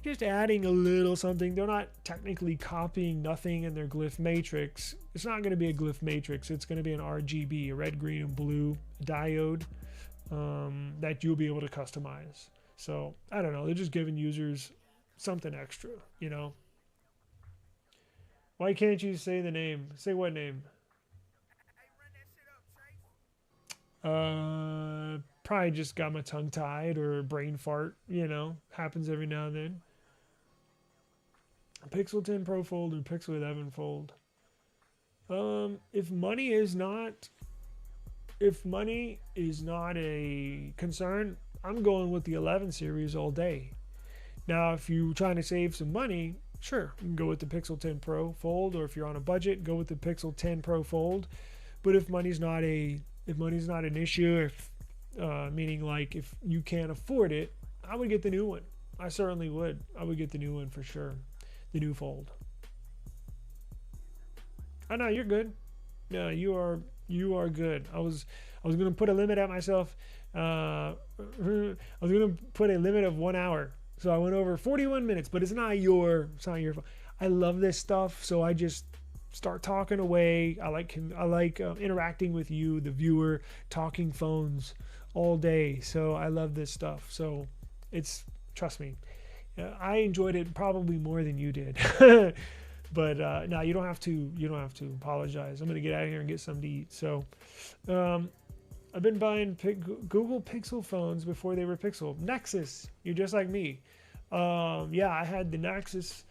just adding a little something. They're not technically copying nothing in their glyph matrix. It's not going to be a glyph matrix. It's going to be an RGB, a red, green, and blue diode that you'll be able to customize. So I don't know. They're just giving users something extra, you know. Why can't you say the name? Say what name? Probably just got my tongue tied or brain fart, you know, happens every now and then. Pixel 10 Pro Fold or Pixel 11 Fold. If money is not a concern, I'm going with the 11 series all day. Now, if you're trying to save some money, sure, you can go with the Pixel 10 Pro Fold, or if you're on a budget, go with the Pixel 10 Pro Fold. But if money's not an issue, meaning like if you can't afford it, I would get the new one. I certainly would. I would get the new one for sure. The new Fold. Oh no, you're good. No, you are good. I was gonna put a limit at myself. I was gonna put a limit of 1 hour. So I went over 41 minutes, but it's not your fault. I love this stuff, so I just start talking away. I like interacting with you, the viewer, talking phones all day. So I love this stuff. So trust me, I enjoyed it probably more than you did. But no, you don't have to apologize. I'm gonna get out of here and get something to eat. So I've been buying Google Pixel phones before they were Pixel. Nexus, you're just like me. Yeah, I had the Nexus.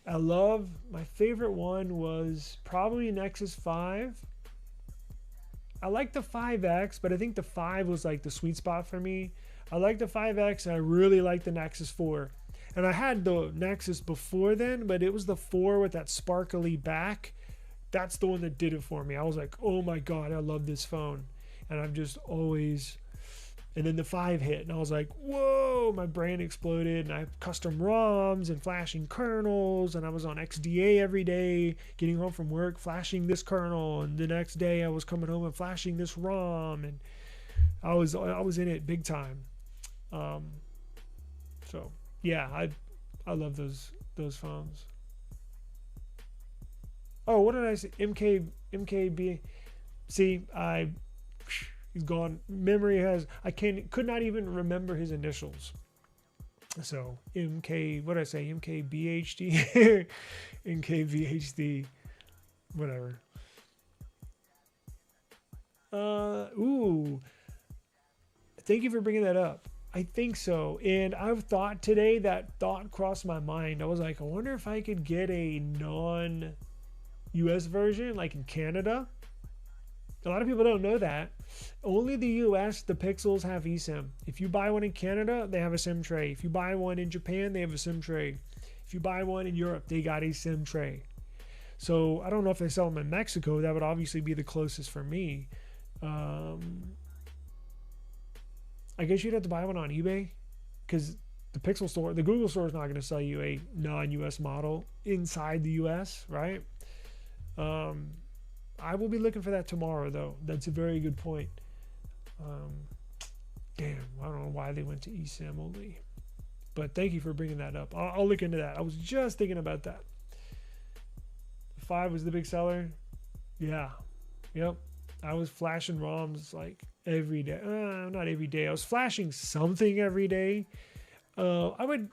My favorite one was probably Nexus 5. I like the 5X, but I think the 5 was like the sweet spot for me. I like the 5X, and I really like the Nexus 4. And I had the Nexus before then, but it was the 4 with that sparkly back. That's the one that did it for me. I was like, oh my God, I love this phone. And I've just always... And then the 5 hit, and I was like, whoa, my brain exploded. And I have custom ROMs and flashing kernels, and I was on XDA every day, getting home from work, flashing this kernel, and the next day I was coming home and flashing this ROM, and I was in it big time. So yeah, I love those phones. Oh, what did I say? MKB. See, he's gone. Memory could not even remember his initials. So MK, what did I say? MKBHD, MKBHD, whatever. Ooh, thank you for bringing that up. I think so. And I've thought today, that thought crossed my mind. I was like, I wonder if I could get a non-US version, like in Canada. A lot of people don't know that. Only the US, the Pixels have eSIM. If you buy one in Canada, they have a SIM tray. If you buy one in Japan, they have a SIM tray. If you buy one in Europe, they got a SIM tray. So I don't know if they sell them in Mexico. That would obviously be the closest for me. I guess you'd have to buy one on eBay, because the Pixel store, the Google store is not going to sell you a non-US model inside the US, right? I will be looking for that tomorrow, though. That's a very good point. Damn, I don't know why they went to eSIM only. But thank you for bringing that up. I'll look into that. I was just thinking about that. The 5 was the big seller. Yeah. Yep. I was flashing ROMs like every day. Not every day. I was flashing something every day. I would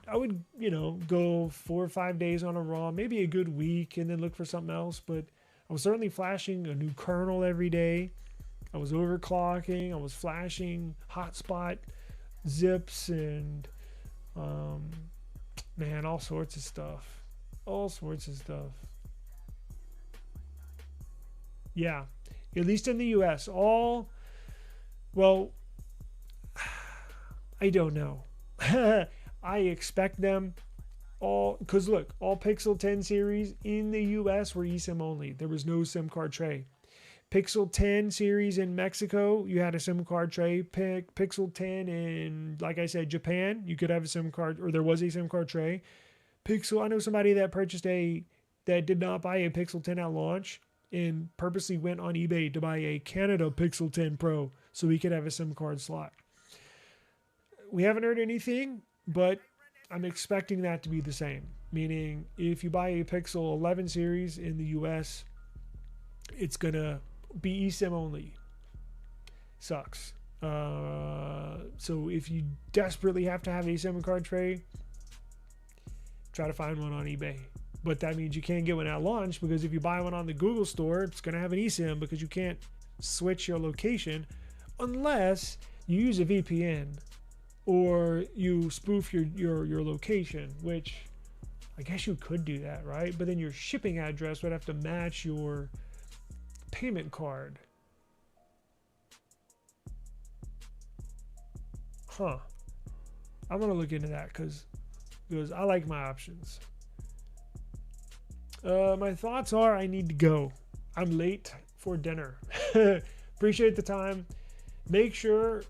go 4 or 5 days on a ROM, maybe a good week, and then look for something else. But I was certainly flashing a new kernel every day. I was overclocking. I was flashing hotspot zips and man, all sorts of stuff. Yeah, at least in the US. Well, I don't know. I expect them all, because look, all Pixel 10 series in the US were eSIM only. There was no SIM card tray. Pixel 10 series in Mexico, you had a SIM card tray. Pixel 10 in, like I said, Japan, you could have a SIM card, or there was a SIM card tray. I know somebody that that did not buy a Pixel 10 at launch and purposely went on eBay to buy a Canada Pixel 10 Pro so he could have a SIM card slot. We haven't heard anything, but I'm expecting that to be the same. Meaning, if you buy a Pixel 11 series in the US, it's going to be eSIM only. Sucks. So if you desperately have to have a SIM card tray, try to find one on eBay. But that means you can't get one at launch, because if you buy one on the Google store, it's going to have an eSIM, because you can't switch your location unless you use a VPN or you spoof your location, which I guess you could do that, right? But then your shipping address would have to match your payment card. I'm going to look into that because I like my options. My thoughts are I need to go. I'm late for dinner. Appreciate the time. Make sure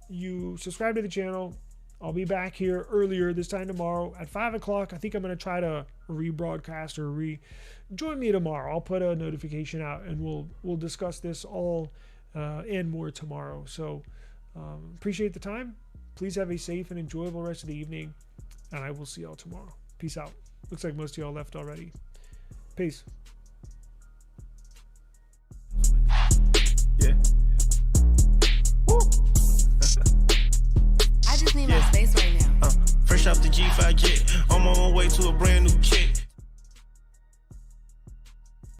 you subscribe to the channel. I'll be back here earlier this time tomorrow at 5 o'clock. I think I'm going to try to rebroadcast or join me tomorrow. I'll put a notification out and we'll discuss this all and more tomorrow. So appreciate the time. Please have a safe and enjoyable rest of the evening, and I will see y'all tomorrow. Peace out. Looks like most of y'all left already. Peace. Yeah. Woo. I just need my space right now. Fresh off the G5 jet, on my way to a brand new kit.